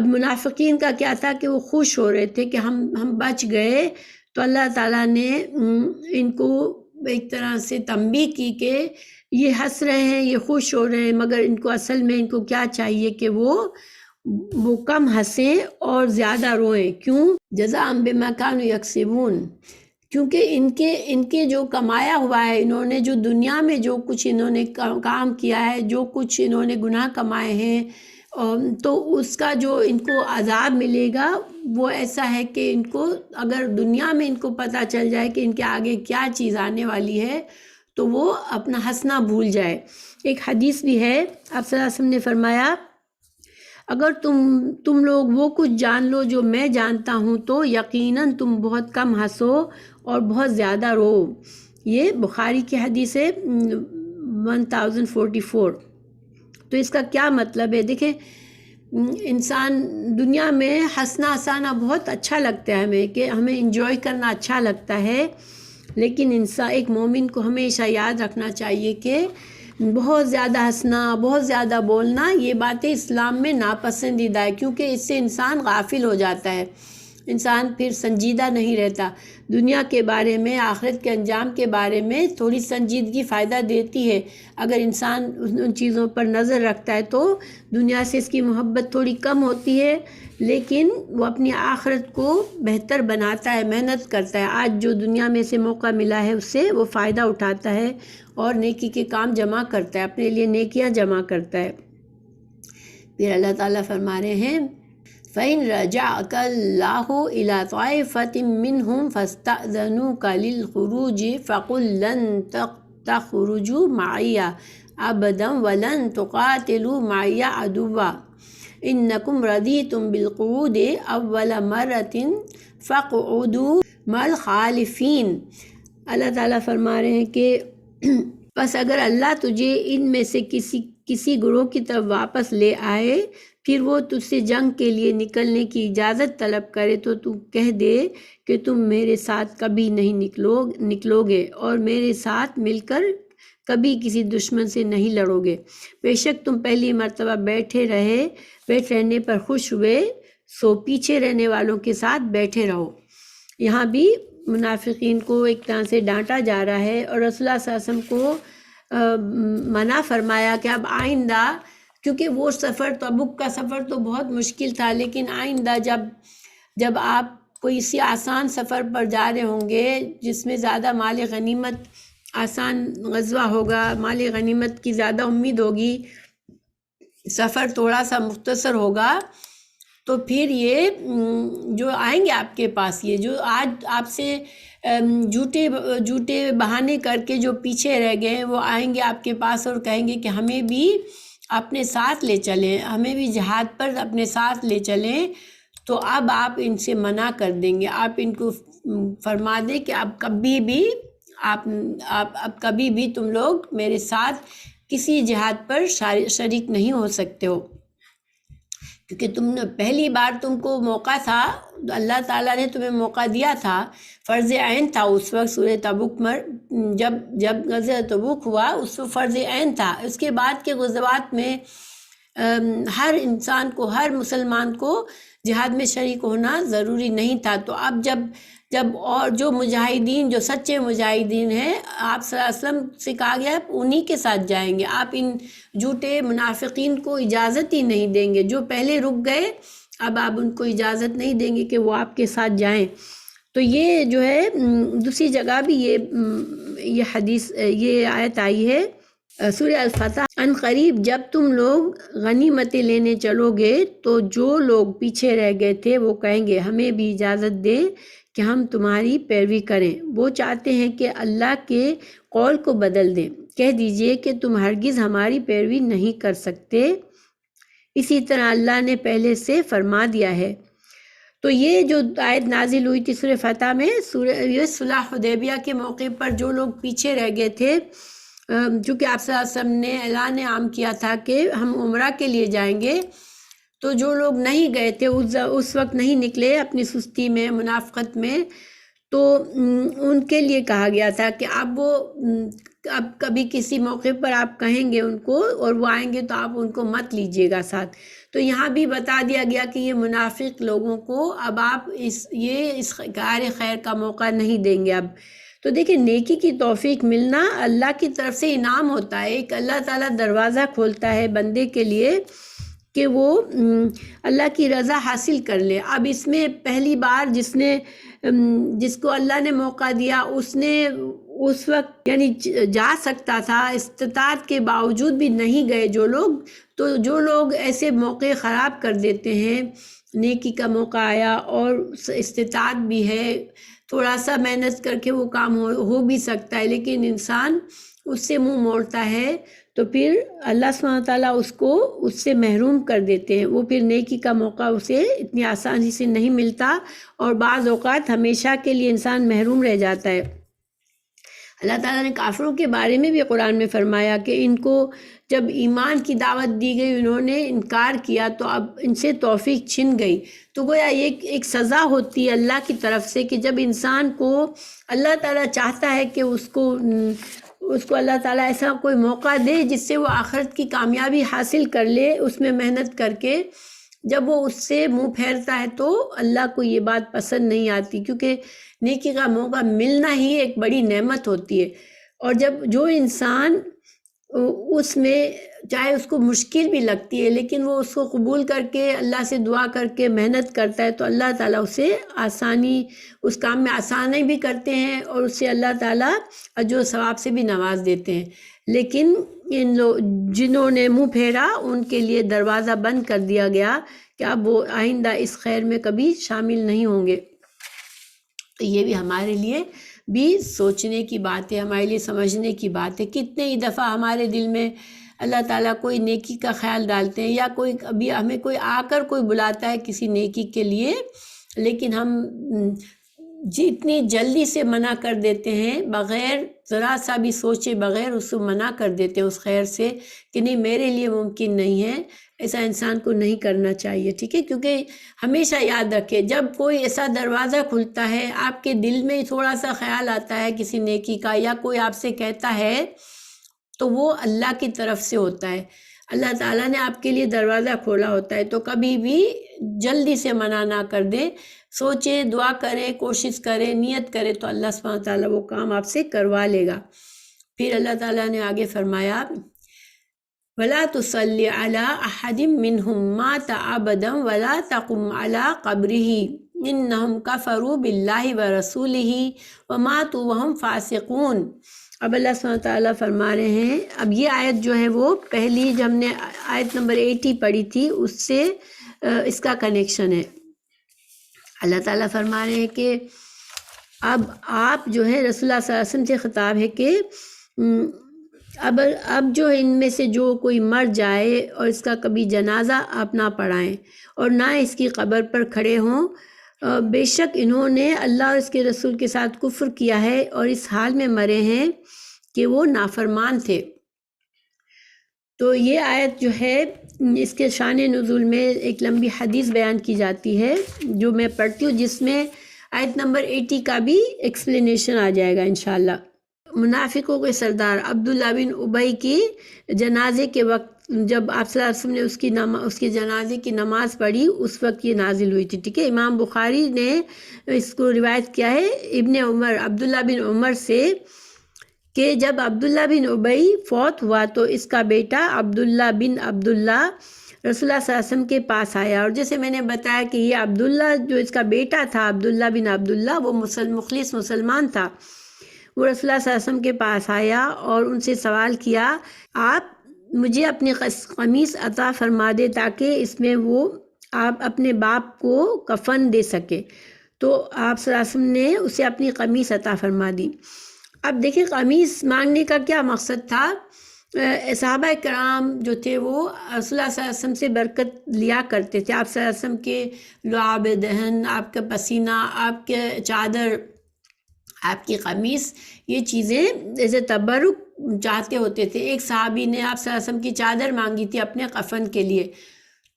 منافقین کا کیا تھا کہ وہ خوش ہو رہے تھے کہ ہم بچ گئے، تو اللہ تعالیٰ نے ان کو ایک طرح سے تنبیہ کی کہ یہ ہنس رہے ہیں، یہ خوش ہو رہے ہیں، مگر ان کو اصل میں ان کو کیا چاہیے کہ وہ کم ہنسیں اور زیادہ روئیں۔ کیوں؟ جزاء بما كانوا یکسبون، کیونکہ ان کے جو کمایا ہوا ہے، انہوں نے جو دنیا میں جو کچھ انہوں نے کام کیا ہے، جو کچھ انہوں نے گناہ کمائے ہیں، تو اس کا جو ان کو عذاب ملے گا وہ ایسا ہے کہ ان کو اگر دنیا میں ان کو پتہ چل جائے کہ ان کے آگے کیا چیز آنے والی ہے تو وہ اپنا ہنسنا بھول جائے۔ ایک حدیث بھی ہے، آپ صلی اللہ علیہ وسلم نے فرمایا اگر تم لوگ وہ کچھ جان لو جو میں جانتا ہوں تو یقیناً تم بہت کم ہنسو اور بہت زیادہ رو۔ یہ بخاری کی حدیث ہے 1044۔ تو اس کا کیا مطلب ہے؟ دیکھیں انسان دنیا میں ہنسنا ہنسانا بہت اچھا لگتا ہے ہمیں، کہ ہمیں انجوائے کرنا اچھا لگتا ہے، لیکن انسان ایک مومن کو ہمیشہ یاد رکھنا چاہیے کہ بہت زیادہ ہنسنا، بہت زیادہ بولنا، یہ باتیں اسلام میں ناپسندیدہ ہے، کیونکہ اس سے انسان غافل ہو جاتا ہے، انسان پھر سنجیدہ نہیں رہتا۔ دنیا کے بارے میں، آخرت کے انجام کے بارے میں تھوڑی سنجیدگی فائدہ دیتی ہے۔ اگر انسان ان چیزوں پر نظر رکھتا ہے تو دنیا سے اس کی محبت تھوڑی کم ہوتی ہے، لیکن وہ اپنی آخرت کو بہتر بناتا ہے، محنت کرتا ہے۔ آج جو دنیا میں سے موقع ملا ہے اس سے وہ فائدہ اٹھاتا ہے اور نیکی کے کام جمع کرتا ہے، اپنے لیے نیکیاں جمع کرتا ہے۔ پھر اللہ تعالیٰ فرما رہے ہیں فَإِن رَجَعَكَ اللَّهُ إِلَىٰ طَائِفَةٍ مِّنْهُمْ فَاسْتَأْذَنُوكَ لِلْخُرُوجِ فَقُل لَّن تَخْرُجُوا مَعِيَ أَبَدًا وَلَن تُقَاتِلُوا مَعِيَ عَدُوًّا إِنَّكُمْ رَضِيتُمْ بِالْقُعُودِ أَوَّلَ مَرَّةٍ فَاقْعُدُوا مَعَ الْخَالِفِينَ۔ اللہ تعالیٰ فرما رہے ہیں کہ بس اگر اللہ تجھے ان میں سے کسی گروہ کی طرف واپس لے آئے، پھر وہ تجھ سے جنگ کے لیے نکلنے کی اجازت طلب کرے تو تو کہہ دے کہ تم میرے ساتھ کبھی نہیں نکلو گے اور میرے ساتھ مل کر کبھی کسی دشمن سے نہیں لڑو گے۔ بے شک تم پہلی مرتبہ بیٹھ رہنے پر خوش ہوئے، سو پیچھے رہنے والوں کے ساتھ بیٹھے رہو۔ یہاں بھی منافقین کو ایک طرح سے ڈانٹا جا رہا ہے اور رسول اللہ صلی اللہ علیہ وسلم کو منع فرمایا کہ اب آئندہ، کیونکہ وہ سفر تبوک کا سفر تو بہت مشکل تھا، لیکن آئندہ جب آپ کوئی اسی آسان سفر پر جا رہے ہوں گے جس میں زیادہ مال غنیمت، آسان غزوہ ہوگا، مال غنیمت کی زیادہ امید ہوگی، سفر تھوڑا سا مختصر ہوگا، تو پھر یہ جو آئیں گے آپ کے پاس، یہ جو آج آپ سے جھوٹے بہانے کر کے جو پیچھے رہ گئے وہ آئیں گے آپ کے پاس اور کہیں گے کہ ہمیں بھی اپنے ساتھ لے چلیں، ہمیں بھی جہاد پر اپنے ساتھ لے چلیں، تو اب آپ ان سے منع کر دیں گے، آپ ان کو فرما دیں کہ اب کبھی بھی تم لوگ میرے ساتھ کسی جہاد پر شریک نہیں ہو سکتے ہو، کیونکہ تم نے پہلی بار تم کو موقع تھا، اللہ تعالیٰ نے تمہیں موقع دیا تھا، فرض عین تھا اس وقت سورہ تبوک میں جب غزوہ تبوک ہوا اس وقت فرض عین تھا۔ اس کے بعد کے غزوات میں ہر انسان کو، ہر مسلمان کو جہاد میں شریک ہونا ضروری نہیں تھا۔ تو اب جب اور جو مجاہدین، جو سچے مجاہدین ہیں، آپ صلی اللہ علیہ وسلم سے کہا گیا انہی کے ساتھ جائیں گے، آپ ان جھوٹے منافقین کو اجازت ہی نہیں دیں گے، جو پہلے رک گئے اب آپ ان کو اجازت نہیں دیں گے کہ وہ آپ کے ساتھ جائیں۔ تو یہ جو ہے دوسری جگہ بھی یہ حدیث، یہ آیت آئی ہے سورہ الفتح، ان قریب جب تم لوگ غنیمتیں لینے چلو گے تو جو لوگ پیچھے رہ گئے تھے وہ کہیں گے ہمیں بھی اجازت دیں کہ ہم تمہاری پیروی کریں، وہ چاہتے ہیں کہ اللہ کے قول کو بدل دیں، کہہ دیجئے کہ تم ہرگز ہماری پیروی نہیں کر سکتے، اسی طرح اللہ نے پہلے سے فرما دیا ہے۔ تو یہ جو آیت نازل ہوئی تھی سورہ فتح میں، یہ صلح حدیبیہ کے موقع پر جو لوگ پیچھے رہ گئے تھے، چونکہ آپ صلی اللہ علیہ وسلم نے اعلان عام کیا تھا کہ ہم عمرہ کے لیے جائیں گے، تو جو لوگ نہیں گئے تھے اس وقت نہیں نکلے اپنی سستی میں، منافقت میں، تو ان کے لیے کہا گیا تھا کہ اب کبھی کسی موقع پر آپ کہیں گے ان کو اور وہ آئیں گے تو آپ ان کو مت لیجیے گا ساتھ۔ تو یہاں بھی بتا دیا گیا کہ یہ منافق لوگوں کو اب آپ اس کار خیر کا موقع نہیں دیں گے اب۔ تو دیکھیں نیکی کی توفیق ملنا اللہ کی طرف سے انعام ہوتا ہے، ایک اللہ تعالیٰ دروازہ کھولتا ہے بندے کے لیے کہ وہ اللہ کی رضا حاصل کر لے۔ اب اس میں پہلی بار جس کو اللہ نے موقع دیا اس نے اس وقت یعنی جا سکتا تھا، استطاعت کے باوجود بھی نہیں گئے جو لوگ، تو جو لوگ ایسے موقع خراب کر دیتے ہیں، نیکی کا موقع آیا اور استطاعت بھی ہے، تھوڑا سا محنت کر کے وہ کام ہو بھی سکتا ہے، لیکن انسان اس سے منہ موڑتا ہے تو پھر اللہ سبحانہ وتعالیٰ اس سے محروم کر دیتے ہیں، وہ پھر نیکی کا موقع اسے اتنی آسانی سے نہیں ملتا اور بعض اوقات ہمیشہ کے لیے انسان محروم رہ جاتا ہے۔ اللہ تعالیٰ نے کافروں کے بارے میں بھی قرآن میں فرمایا کہ ان کو جب ایمان کی دعوت دی گئی انہوں نے انکار کیا تو اب ان سے توفیق چھن گئی۔ تو گویا یہ ایک سزا ہوتی ہے اللہ کی طرف سے کہ جب انسان کو اللہ تعالیٰ چاہتا ہے کہ اس کو اللہ تعالیٰ ایسا کوئی موقع دے جس سے وہ آخرت کی کامیابی حاصل کر لے اس میں محنت کر کے، جب وہ اس سے منہ پھیرتا ہے تو اللہ کو یہ بات پسند نہیں آتی، کیونکہ نیکی کا موقع ملنا ہی ایک بڑی نعمت ہوتی ہے۔ اور جو انسان اس میں چاہے اس کو مشکل بھی لگتی ہے لیکن وہ اس کو قبول کر کے اللہ سے دعا کر کے محنت کرتا ہے تو اللہ تعالیٰ اسے اس کام میں آسانی بھی کرتے ہیں اور اسے اللہ تعالیٰ اجر و ثواب سے بھی نواز دیتے ہیں۔ لیکن جنہوں نے منہ پھیرا ان کے لیے دروازہ بند کر دیا گیا کہ اب وہ آئندہ اس خیر میں کبھی شامل نہیں ہوں گے۔ تو یہ بھی ہمارے لیے بھی سوچنے کی بات ہے، ہمارے لیے سمجھنے کی بات ہے۔ کتنے ہی دفعہ ہمارے دل میں اللہ تعالیٰ کوئی نیکی کا خیال ڈالتے ہیں یا کبھی ہمیں کوئی آ کر کوئی بلاتا ہے کسی نیکی کے لیے، لیکن ہم جتنی جلدی سے منع کر دیتے ہیں، بغیر ذرا سا بھی سوچے بغیر اس کو منع کر دیتے ہیں اس خیر سے کہ نہیں میرے لیے ممکن نہیں ہے۔ ایسا انسان کو نہیں کرنا چاہیے، ٹھیک ہے؟ کیونکہ ہمیشہ یاد رکھے جب کوئی ایسا دروازہ کھلتا ہے آپ کے دل میں تھوڑا سا خیال آتا ہے کسی نیکی کا یا کوئی آپ سے کہتا ہے تو وہ اللہ کی طرف سے ہوتا ہے، اللہ تعالیٰ نے آپ کے لیے دروازہ کھولا ہوتا ہے۔ تو کبھی بھی جلدی سے منع نہ کر دیں، سوچیں، دعا کریں، کوشش کریں، نیت کریں تو اللہ سبحانہ تعالیٰ وہ کام آپ سے کروا لے گا۔ پھر اللہ تعالیٰ نے آگے فرمایا وَلَا تُصَلِّ عَلَىٰ أَحَدٍ مِّنْهُمْ مَاتَ أَبَدًا وَلَا تَقُمْ عَلَىٰ قَبْرِهِ إِنَّهُمْ كَفَرُوا بِاللَّهِ وَرَسُولِهِ وَمَاتُوا وَهُمْ فَاسِقُونَ۔ اب اللہ سبحانہ تعالیٰ فرما رہے ہیں، اب یہ آیت جو ہے وہ پہلی جو ہم نے آیت نمبر 80 پڑھی تھی اس سے اس کا کنیکشن ہے۔ اللہ تعالیٰ فرما رہے ہیں کہ اب آپ جو ہے رسول اللہ صلی اللہ علیہ وسلم سے خطاب ہے کہ اب جو ان میں سے جو کوئی مر جائے اور اس کا کبھی جنازہ آپ نہ پڑھائیں اور نہ اس کی قبر پر کھڑے ہوں بے شک انہوں نے اللہ اور اس کے رسول کے ساتھ کفر کیا ہے اور اس حال میں مرے ہیں کہ وہ نافرمان تھے۔ تو یہ آیت جو ہے اس کے شان نزول میں ایک لمبی حدیث بیان کی جاتی ہے جو میں پڑھتی ہوں، جس میں آیت نمبر 80 کا بھی ایکسپلینیشن آ جائے گا انشاءاللہ۔ منافقوں کے سردار عبداللہ بن ابی کی جنازے کے وقت جب آپ صلی اللہ علیہ وسلم نے اس کے جنازے کی نماز پڑھی، اس وقت یہ نازل ہوئی تھی، ٹھیک ہے۔ امام بخاری نے اس کو روایت کیا ہے ابن عمر عبداللہ بن عمر سے کہ جب عبداللہ بن ابی فوت ہوا تو اس کا بیٹا عبداللہ بن عبداللہ رسول اللہ صلی اللہ علیہ وسلم کے پاس آیا، اور جیسے میں نے بتایا کہ یہ عبداللہ جو اس کا بیٹا تھا عبداللہ بن عبداللہ وہ مخلص مسلمان تھا، وہ رسول اللہ صلی اللہ علیہ وسلم کے پاس آیا اور ان سے سوال کیا، آپ مجھے اپنی قمیص عطا فرما دے تاکہ اس میں وہ آپ اپنے باپ کو کفن دے سکے۔ تو آپ صلی اللہ علیہ وسلم نے اسے اپنی قمیص عطا فرما دی۔ اب دیکھیں قمیص مانگنے کا کیا مقصد تھا۔ صحابہ کرام جو تھے وہ رسول اللہ صلی اللہ علیہ وسلم سے برکت لیا کرتے تھے۔ آپ صلی اللہ علیہ وسلم کے لعاب دہن، آپ کا پسینہ، آپ کے چادر، آپ کی قمیص، یہ چیزیں ایسے تبرک چاہتے ہوتے تھے۔ ایک صحابی نے آپ صلی اللہ علیہ وسلم کی چادر مانگی تھی اپنے کفن کے لیے،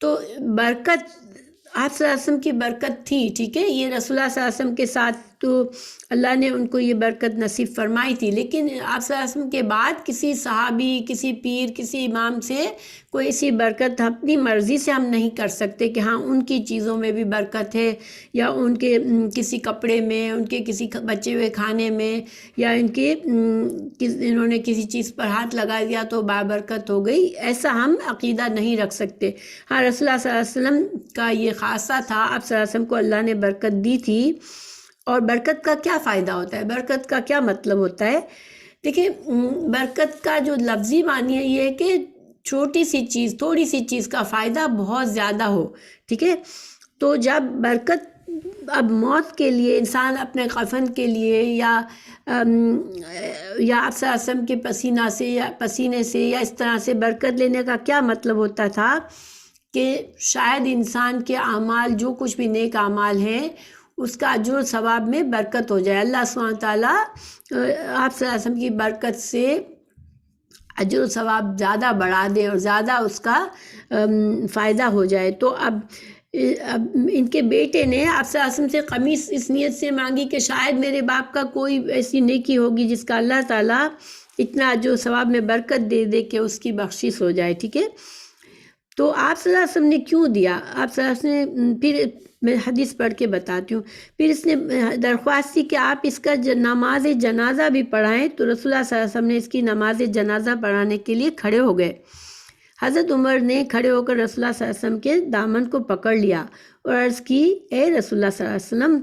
تو برکت آپ صلی اللہ علیہ وسلم کی برکت تھی، ٹھیک ہے۔ یہ رسول اللہ صلی اللہ علیہ وسلم کے ساتھ تو اللہ نے ان کو یہ برکت نصیب فرمائی تھی، لیکن آپ صلی اللہ علیہ وسلم کے بعد کسی صحابی، کسی پیر، کسی امام سے کوئی ایسی برکت اپنی مرضی سے ہم نہیں کر سکتے کہ ہاں ان کی چیزوں میں بھی برکت ہے، یا ان کے کسی کپڑے میں، ان کے کسی بچے ہوئے کھانے میں، یا انہوں نے کسی چیز پر ہاتھ لگا دیا تو بابرکت ہو گئی، ایسا ہم عقیدہ نہیں رکھ سکتے۔ ہاں رسول اللہ صلی اللہ علیہ وسلم کا یہ خاصہ تھا، آپ صلی اللہ علیہ وسلم کو اللہ نے برکت دی تھی۔ اور برکت کا کیا فائدہ ہوتا ہے، برکت کا کیا مطلب ہوتا ہے؟ دیکھیں برکت کا جو لفظی معنی ہے یہ ہے کہ چھوٹی سی چیز، تھوڑی سی چیز کا فائدہ بہت زیادہ ہو، ٹھیک ہے۔ تو جب برکت اب موت کے لیے انسان اپنے کفن کے لیے یا آپ صلی اللہ علیہ وسلم کے پسینے سے یا اس طرح سے برکت لینے کا کیا مطلب ہوتا تھا کہ شاید انسان کے اعمال جو کچھ بھی نیک اعمال ہیں اس کا اجر و ثواب میں برکت ہو جائے، اللہ سبحانہ تعالیٰ آپ صلی اللہ علیہ وسلم کی برکت سے اجر و ثواب زیادہ بڑھا دے اور زیادہ اس کا فائدہ ہو جائے۔ تو اب ان کے بیٹے نے آپ صلی اللہ علیہ وسلم سے قمیص اس نیت سے مانگی کہ شاید میرے باپ کا کوئی ایسی نیکی ہوگی جس کا اللہ تعالیٰ اتنا اجر و ثواب میں برکت دے دے کہ اس کی بخشش ہو جائے، ٹھیک ہے۔ تو آپ صلی اللہ علیہ وسلم نے کیوں دیا؟ آپ صلی اللہ علیہ وسلم نے پھر میں حدیث پڑھ کے بتاتی ہوں، پھر اس نے درخواست کی کہ آپ اس کا نماز جنازہ بھی پڑھائیں، تو رسول اللہ صلی اللہ علیہ وسلم نے اس کی نماز جنازہ پڑھانے کے لیے کھڑے ہو گئے۔ حضرت عمر نے کھڑے ہو کر رسول اللہ صلی اللہ علیہ وسلم کے دامن کو پکڑ لیا اور عرض کی، اے رسول اللہ صلی اللہ علیہ وسلم،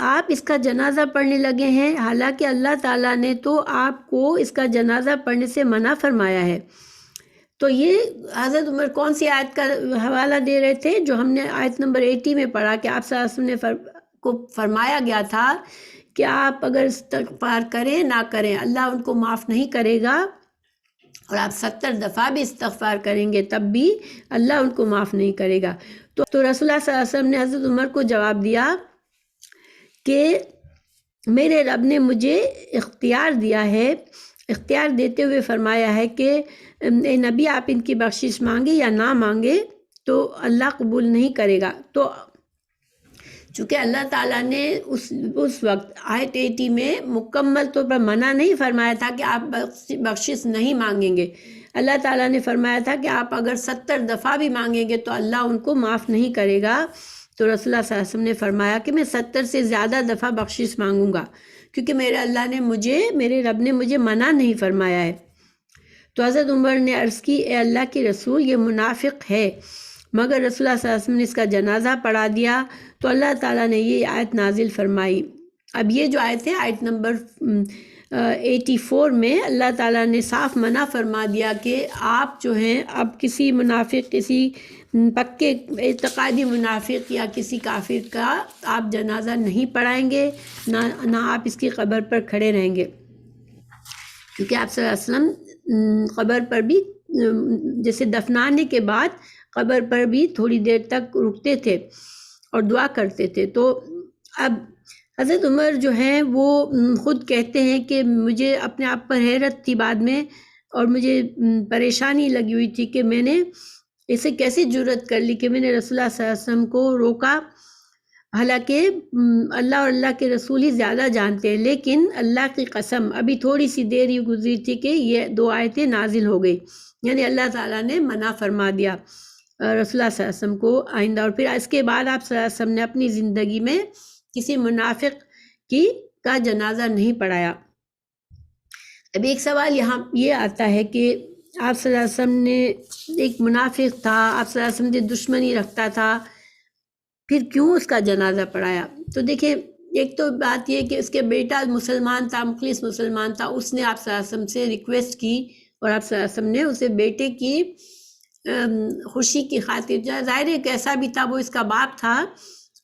آپ اس کا جنازہ پڑھنے لگے ہیں، حالانکہ اللہ تعالیٰ نے تو آپ کو اس کا جنازہ پڑھنے سے منع فرمایا ہے۔ تو یہ حضرت عمر کون سی آیت کا حوالہ دے رہے تھے؟ جو ہم نے آیت نمبر 80 میں پڑھا کہ آپ صلی اللہ علیہ وسلم نے کو فرمایا گیا تھا کہ آپ اگر استغفار کریں نہ کریں اللہ ان کو معاف نہیں کرے گا، اور آپ 70 دفعہ بھی استغفار کریں گے تب بھی اللہ ان کو معاف نہیں کرے گا۔ تو رسول اللہ صلی اللہ علیہ وسلم نے حضرت عمر کو جواب دیا کہ میرے رب نے مجھے اختیار دیا ہے، اختیار دیتے ہوئے فرمایا ہے کہ اے نبی آپ ان کی بخشش مانگے یا نہ مانگے تو اللہ قبول نہیں کرے گا۔ تو چونکہ اللہ تعالیٰ نے اس وقت آیت 80 میں مکمل طور پر منع نہیں فرمایا تھا کہ آپ بخشش نہیں مانگیں گے، اللہ تعالیٰ نے فرمایا تھا کہ آپ اگر 70 دفعہ بھی مانگیں گے تو اللہ ان کو معاف نہیں کرے گا۔ تو رسول اللہ صلی اللہ علیہ وسلم نے فرمایا کہ میں 70 سے زیادہ دفعہ بخشش مانگوں گا، کیونکہ میرے رب نے مجھے منع نہیں فرمایا ہے۔ تو حضرت عمر نے عرض کی، اے اللہ کے رسول، یہ منافق ہے، مگر رسول اللہ صلی اللہ علیہ وسلم نے اس کا جنازہ پڑھا دیا تو اللہ تعالیٰ نے یہ آیت نازل فرمائی۔ اب یہ جو آیت ہے آیت نمبر 84 میں اللہ تعالیٰ نے صاف منع فرما دیا کہ آپ جو ہیں اب کسی منافق، کسی پکے اعتقادی منافق یا کسی کافر کا آپ جنازہ نہیں پڑھائیں گے، نہ آپ اس کی قبر پر کھڑے رہیں گے، کیونکہ آپ صلی اللہ علیہ وسلم قبر پر بھی جیسے دفنانے کے بعد قبر پر بھی تھوڑی دیر تک رکتے تھے اور دعا کرتے تھے۔ تو اب حضرت عمر جو ہیں وہ خود کہتے ہیں کہ مجھے اپنے آپ پر حیرت تھی بعد میں، اور مجھے پریشانی لگی ہوئی تھی کہ میں نے اسے کیسے جرأت کر لی کہ میں نے رسول اللہ صلی اللہ علیہ وسلم کو روکا، حالانکہ اللہ اور اللہ کے رسول ہی زیادہ جانتے ہیں، لیکن اللہ کی قسم ابھی تھوڑی سی دیر ہی گزری تھی کہ یہ 2 آیتیں نازل ہو گئی، یعنی اللہ تعالیٰ نے منع فرما دیا رسول اللہ صلی اللہ علیہ وسلم کو آئندہ۔ اور پھر اس کے بعد آپ صلی اللہ علیہ وسلم نے اپنی زندگی میں کسی منافق کا جنازہ نہیں پڑھایا۔ اب ایک سوال یہاں یہ آتا ہے کہ آپ صلی اللہ علیہ وسلم نے ایک منافق تھا، آپ صلی اللہ علیہ وسلم سے دشمنی رکھتا تھا، پھر کیوں اس کا جنازہ پڑھایا؟ تو دیکھیں، ایک تو بات یہ کہ اس کے بیٹا مسلمان تھا، مخلص مسلمان تھا، اس نے آپ صلی اللہ علیہ وسلم سے ریکویسٹ کی، اور آپ صلی اللہ علیہ وسلم نے اسے بیٹے کی خوشی کی خاطر، ظاہر ہے کیسا بھی تھا، وہ اس کا باپ تھا،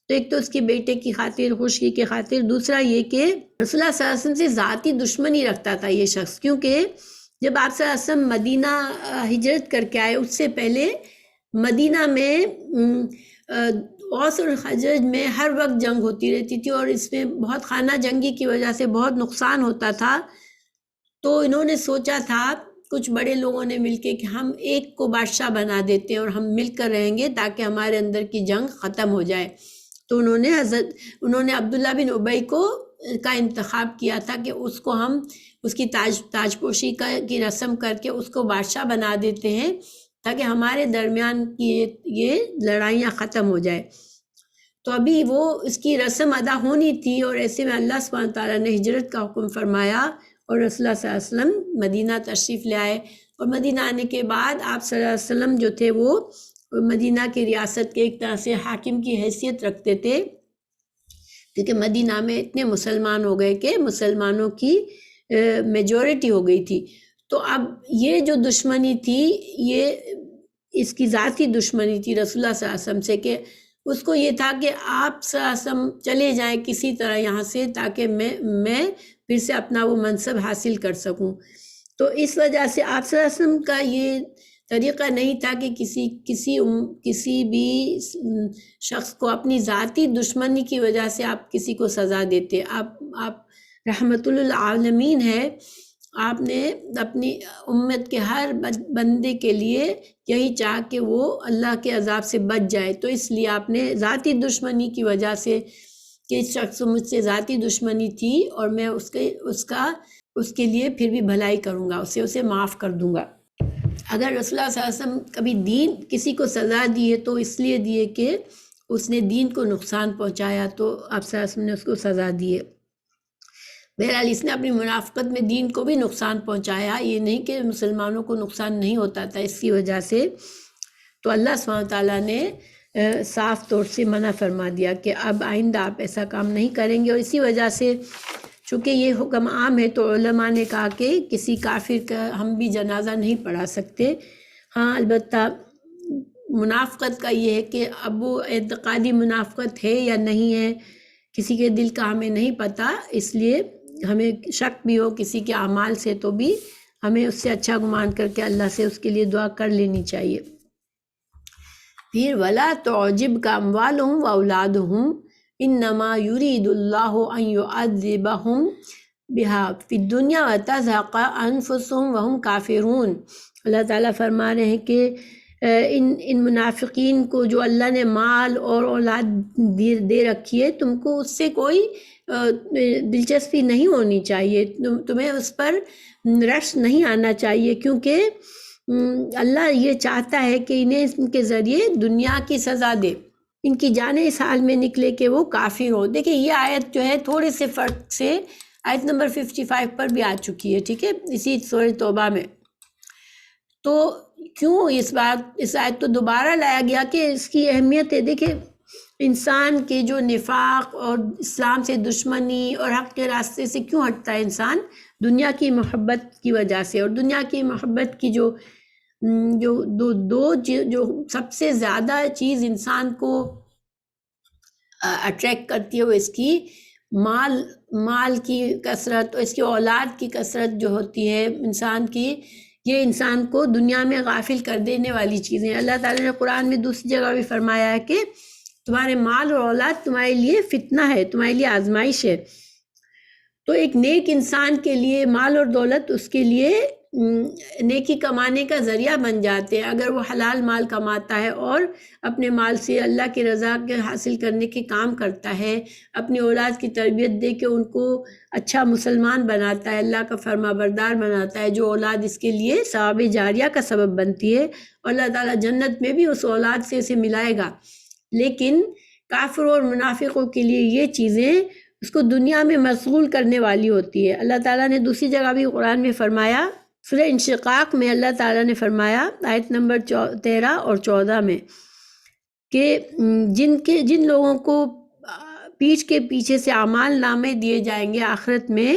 تو ایک تو اس کے بیٹے کی خاطر، خوشی کی خاطر، دوسرا یہ کہ رسول اللہ صلی اللہ علیہ وسلم سے ذاتی دشمنی رکھتا تھا یہ شخص، کیونکہ جب آپ صلی اللہ علیہ وسلم مدینہ ہجرت کر کے آئے، اس سے پہلے مدینہ میں اوس اور خزرج میں ہر وقت جنگ ہوتی رہتی تھی، اور اس میں بہت خانہ جنگی کی وجہ سے بہت نقصان ہوتا تھا۔ تو انہوں نے سوچا تھا، کچھ بڑے لوگوں نے مل کے، کہ ہم ایک کو بادشاہ بنا دیتے ہیں اور ہم مل کر رہیں گے تاکہ ہمارے اندر کی جنگ ختم ہو جائے۔ تو انہوں نے عبداللہ بن ابی کا انتخاب کیا تھا کہ اس کو ہم اس کی تاج پوشی کی رسم کر کے اس کو بادشاہ بنا دیتے ہیں تاکہ ہمارے درمیان کی یہ لڑائیاں ختم ہو جائے۔ تو ابھی وہ اس کی رسم ادا ہونی تھی، اور ایسے میں اللہ سبحانہ تعالیٰ نے ہجرت کا حکم فرمایا، اور رسول اللہ صلی اللہ علیہ وسلم مدینہ تشریف لے آئے۔ اور مدینہ آنے کے بعد آپ صلی اللہ علیہ وسلم جو تھے وہ مدینہ کی ریاست کے ایک طرح سے حاکم کی حیثیت رکھتے تھے، کیونکہ مدینہ میں اتنے مسلمان ہو گئے کہ مسلمانوں کی میجورٹی ہو گئی تھی۔ تو اب یہ جو دشمنی تھی، یہ اس کی ذاتی دشمنی تھی رسول اللہ صلی اللہ علیہ وسلم سے، کہ اس کو یہ تھا کہ آپ صلی اللہ علیہ وسلم چلے جائیں کسی طرح یہاں سے، تاکہ میں پھر سے اپنا وہ منصب حاصل کر سکوں۔ تو اس وجہ سے آپ صلی اللہ علیہ وسلم کا یہ طریقہ نہیں تھا کہ کسی بھی شخص کو اپنی ذاتی دشمنی کی وجہ سے آپ کسی کو سزا دیتے۔ آپ رحمت للعالمین ہے، آپ نے اپنی امت کے ہر بندے کے لیے یہی چاہا کہ وہ اللہ کے عذاب سے بچ جائے، تو اس لیے آپ نے ذاتی دشمنی کی وجہ سے، کہ اس شخص مجھ سے ذاتی دشمنی تھی اور میں اس کے لیے پھر بھی بھلائی کروں گا، اسے معاف کر دوں گا۔ اگر رسول اللہ صلی اللہ علیہ وسلم کبھی کسی کو سزا دی ہے تو اس لیے دی ہے کہ اس نے دین کو نقصان پہنچایا، تو آپ صلی اللہ علیہ وسلم نے اس کو سزا دی ہے۔ بہرحال اس نے اپنی منافقت میں دین کو بھی نقصان پہنچایا، یہ نہیں کہ مسلمانوں کو نقصان نہیں ہوتا تھا اس کی وجہ سے۔ تو اللہ سبحانہ تعالیٰ نے صاف طور سے منع فرما دیا کہ اب آئندہ آپ ایسا کام نہیں کریں گے، اور اسی وجہ سے چونکہ یہ حکم عام ہے تو علماء نے کہا کہ کسی کافر کا ہم بھی جنازہ نہیں پڑھا سکتے۔ ہاں، البتہ منافقت کا یہ ہے کہ اب وہ اعتقادی منافقت ہے یا نہیں ہے، کسی کے دل کا ہمیں نہیں پتہ، اس لیے ہمیں شک بھی ہو کسی کے اعمال سے تو بھی ہمیں اس سے اچھا گمان کر کے اللہ سے اس کے لیے دعا کر لینی چاہیے۔ پھر وَلَا تُعْجِبْكَ أَمْوَالُهُمْ وَأَوْلَادُهُمْ إِنَّمَا يُرِيدُ اللَّهُ أَن يُعَذِّبَهُمْ بِهَا فِي الدُّنْيَا وَتَزْهَقَ أَنفُسُهُمْ وَهُمْ كَافِرُونَ۔ اللہ تعالیٰ فرما رہے ہیں کہ ان منافقین کو جو اللہ نے مال اور اولاد دے رکھی ہے، تم کو اس سے کوئی دلچسپی نہیں ہونی چاہیے، تمہیں اس پر رشک نہیں آنا چاہیے، کیونکہ اللہ یہ چاہتا ہے کہ انہیں ان کے ذریعے دنیا کی سزا دے، ان کی جانیں اس حال میں نکلے کہ وہ کافر ہو۔ دیکھیں یہ آیت جو ہے تھوڑے سے فرق سے آیت نمبر 55 پر بھی آ چکی ہے، ٹھیک ہے، اسی سورہ توبہ میں۔ تو کیوں اس آیت کو دوبارہ لایا گیا کہ اس کی اہمیت ہے؟ دیکھیں انسان کے جو نفاق اور اسلام سے دشمنی اور حق کے راستے سے کیوں ہٹتا ہے انسان؟ دنیا کی محبت کی وجہ سے۔ اور دنیا کی محبت کی جو سب سے زیادہ چیز انسان کو اٹریکٹ کرتی ہے وہ اس کی مال کی کثرت اور اس کی اولاد کی کثرت جو ہوتی ہے انسان کی، یہ انسان کو دنیا میں غافل کر دینے والی چیزیں۔ اللہ تعالیٰ نے قرآن میں دوسری جگہ بھی فرمایا ہے کہ تمہارے مال اور اولاد تمہارے لیے فتنہ ہے، تمہارے لیے آزمائش ہے۔ تو ایک نیک انسان کے لیے مال اور دولت اس کے لیے نیکی کمانے کا ذریعہ بن جاتے ہیں، اگر وہ حلال مال کماتا ہے اور اپنے مال سے اللہ کی رضا کے حاصل کرنے کے کام کرتا ہے، اپنی اولاد کی تربیت دے کے ان کو اچھا مسلمان بناتا ہے، اللہ کا فرما بردار بناتا ہے، جو اولاد اس کے لیے ثواب جاریہ کا سبب بنتی ہے، اور اللہ تعالیٰ جنت میں بھی اس اولاد سے اسے ملائے گا۔ لیکن کافروں اور منافقوں کے لیے یہ چیزیں اس کو دنیا میں مشغول کرنے والی ہوتی ہے۔ اللہ تعالیٰ نے دوسری جگہ بھی قرآن میں فرمایا، سورہ انشقاق میں اللہ تعالیٰ نے فرمایا آیت نمبر 13 اور 14 میں کہ جن لوگوں کو پیٹھ کے پیچھے سے اعمال نامے دیے جائیں گے آخرت میں،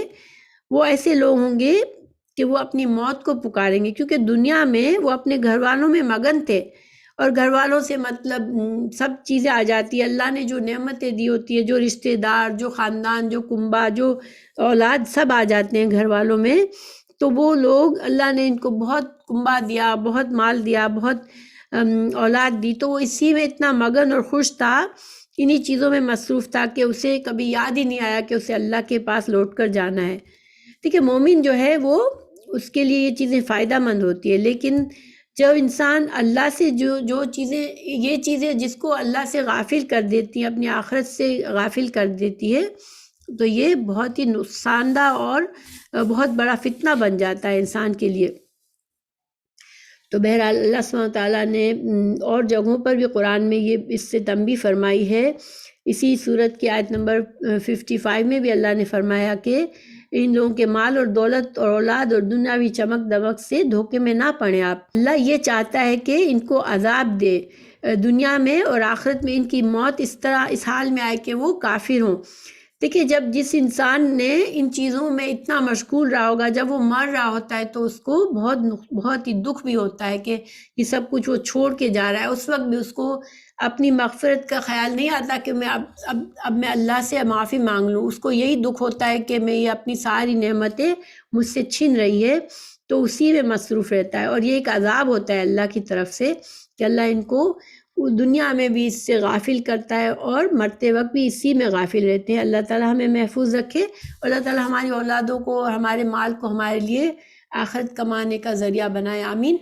وہ ایسے لوگ ہوں گے کہ وہ اپنی موت کو پکاریں گے، کیونکہ دنیا میں وہ اپنے گھر والوں میں مگن تھے، اور گھر والوں سے مطلب سب چیزیں آ جاتی ہے، اللہ نے جو نعمتیں دی ہوتی ہے، جو رشتہ دار، جو خاندان، جو کنبہ، جو اولاد، سب آ جاتے ہیں گھر والوں میں۔ تو وہ لوگ، اللہ نے ان کو بہت کنبہ دیا، بہت مال دیا، بہت اولاد دی، تو وہ اسی میں اتنا مگن اور خوش تھا، انہی چیزوں میں مصروف تھا کہ اسے کبھی یاد ہی نہیں آیا کہ اسے اللہ کے پاس لوٹ کر جانا ہے۔ ٹھیک ہے، مومن جو ہے وہ اس کے لیے یہ چیزیں فائدہ مند ہوتی ہے، لیکن جب انسان اللہ سے جو چیزیں، یہ چیزیں جس کو اللہ سے غافل کر دیتی ہیں، اپنی آخرت سے غافل کر دیتی ہے، تو یہ بہت ہی نقصان دہ اور بہت بڑا فتنہ بن جاتا ہے انسان کے لیے۔ تو بہرحال اللہ سبحانہ تعالیٰ نے اور جگہوں پر بھی قرآن میں یہ اس سے تنبیہ فرمائی ہے۔ اسی صورت کی آیت نمبر 55 میں بھی اللہ نے فرمایا کہ ان لوگوں کے مال اور دولت اور اولاد اور دنیاوی چمک دمک سے دھوکے میں نہ پڑیں آپ۔ اللہ یہ چاہتا ہے کہ ان کو عذاب دے دنیا میں، اور آخرت میں ان کی موت اس طرح اس حال میں آئے کہ وہ کافر ہوں۔ دیکھیں، جب جس انسان نے ان چیزوں میں اتنا مشغول رہا ہوگا، جب وہ مر رہا ہوتا ہے تو اس کو بہت ہی دکھ بھی ہوتا ہے کہ یہ سب کچھ وہ چھوڑ کے جا رہا ہے۔ اس وقت بھی اس کو اپنی مغفرت کا خیال نہیں آتا کہ میں اب میں اللہ سے معافی مانگ لوں، اس کو یہی دکھ ہوتا ہے کہ میں یہ اپنی ساری نعمتیں مجھ سے چھن رہی ہے، تو اسی میں مصروف رہتا ہے۔ اور یہ ایک عذاب ہوتا ہے اللہ کی طرف سے کہ اللہ ان کو دنیا میں بھی اس سے غافل کرتا ہے، اور مرتے وقت بھی اسی میں غافل رہتے ہیں۔ اللہ تعالیٰ ہمیں محفوظ رکھے، اور اللہ تعالیٰ ہماری اولادوں کو اور ہمارے مال کو ہمارے لیے آخرت کمانے کا ذریعہ بنائے، آمین۔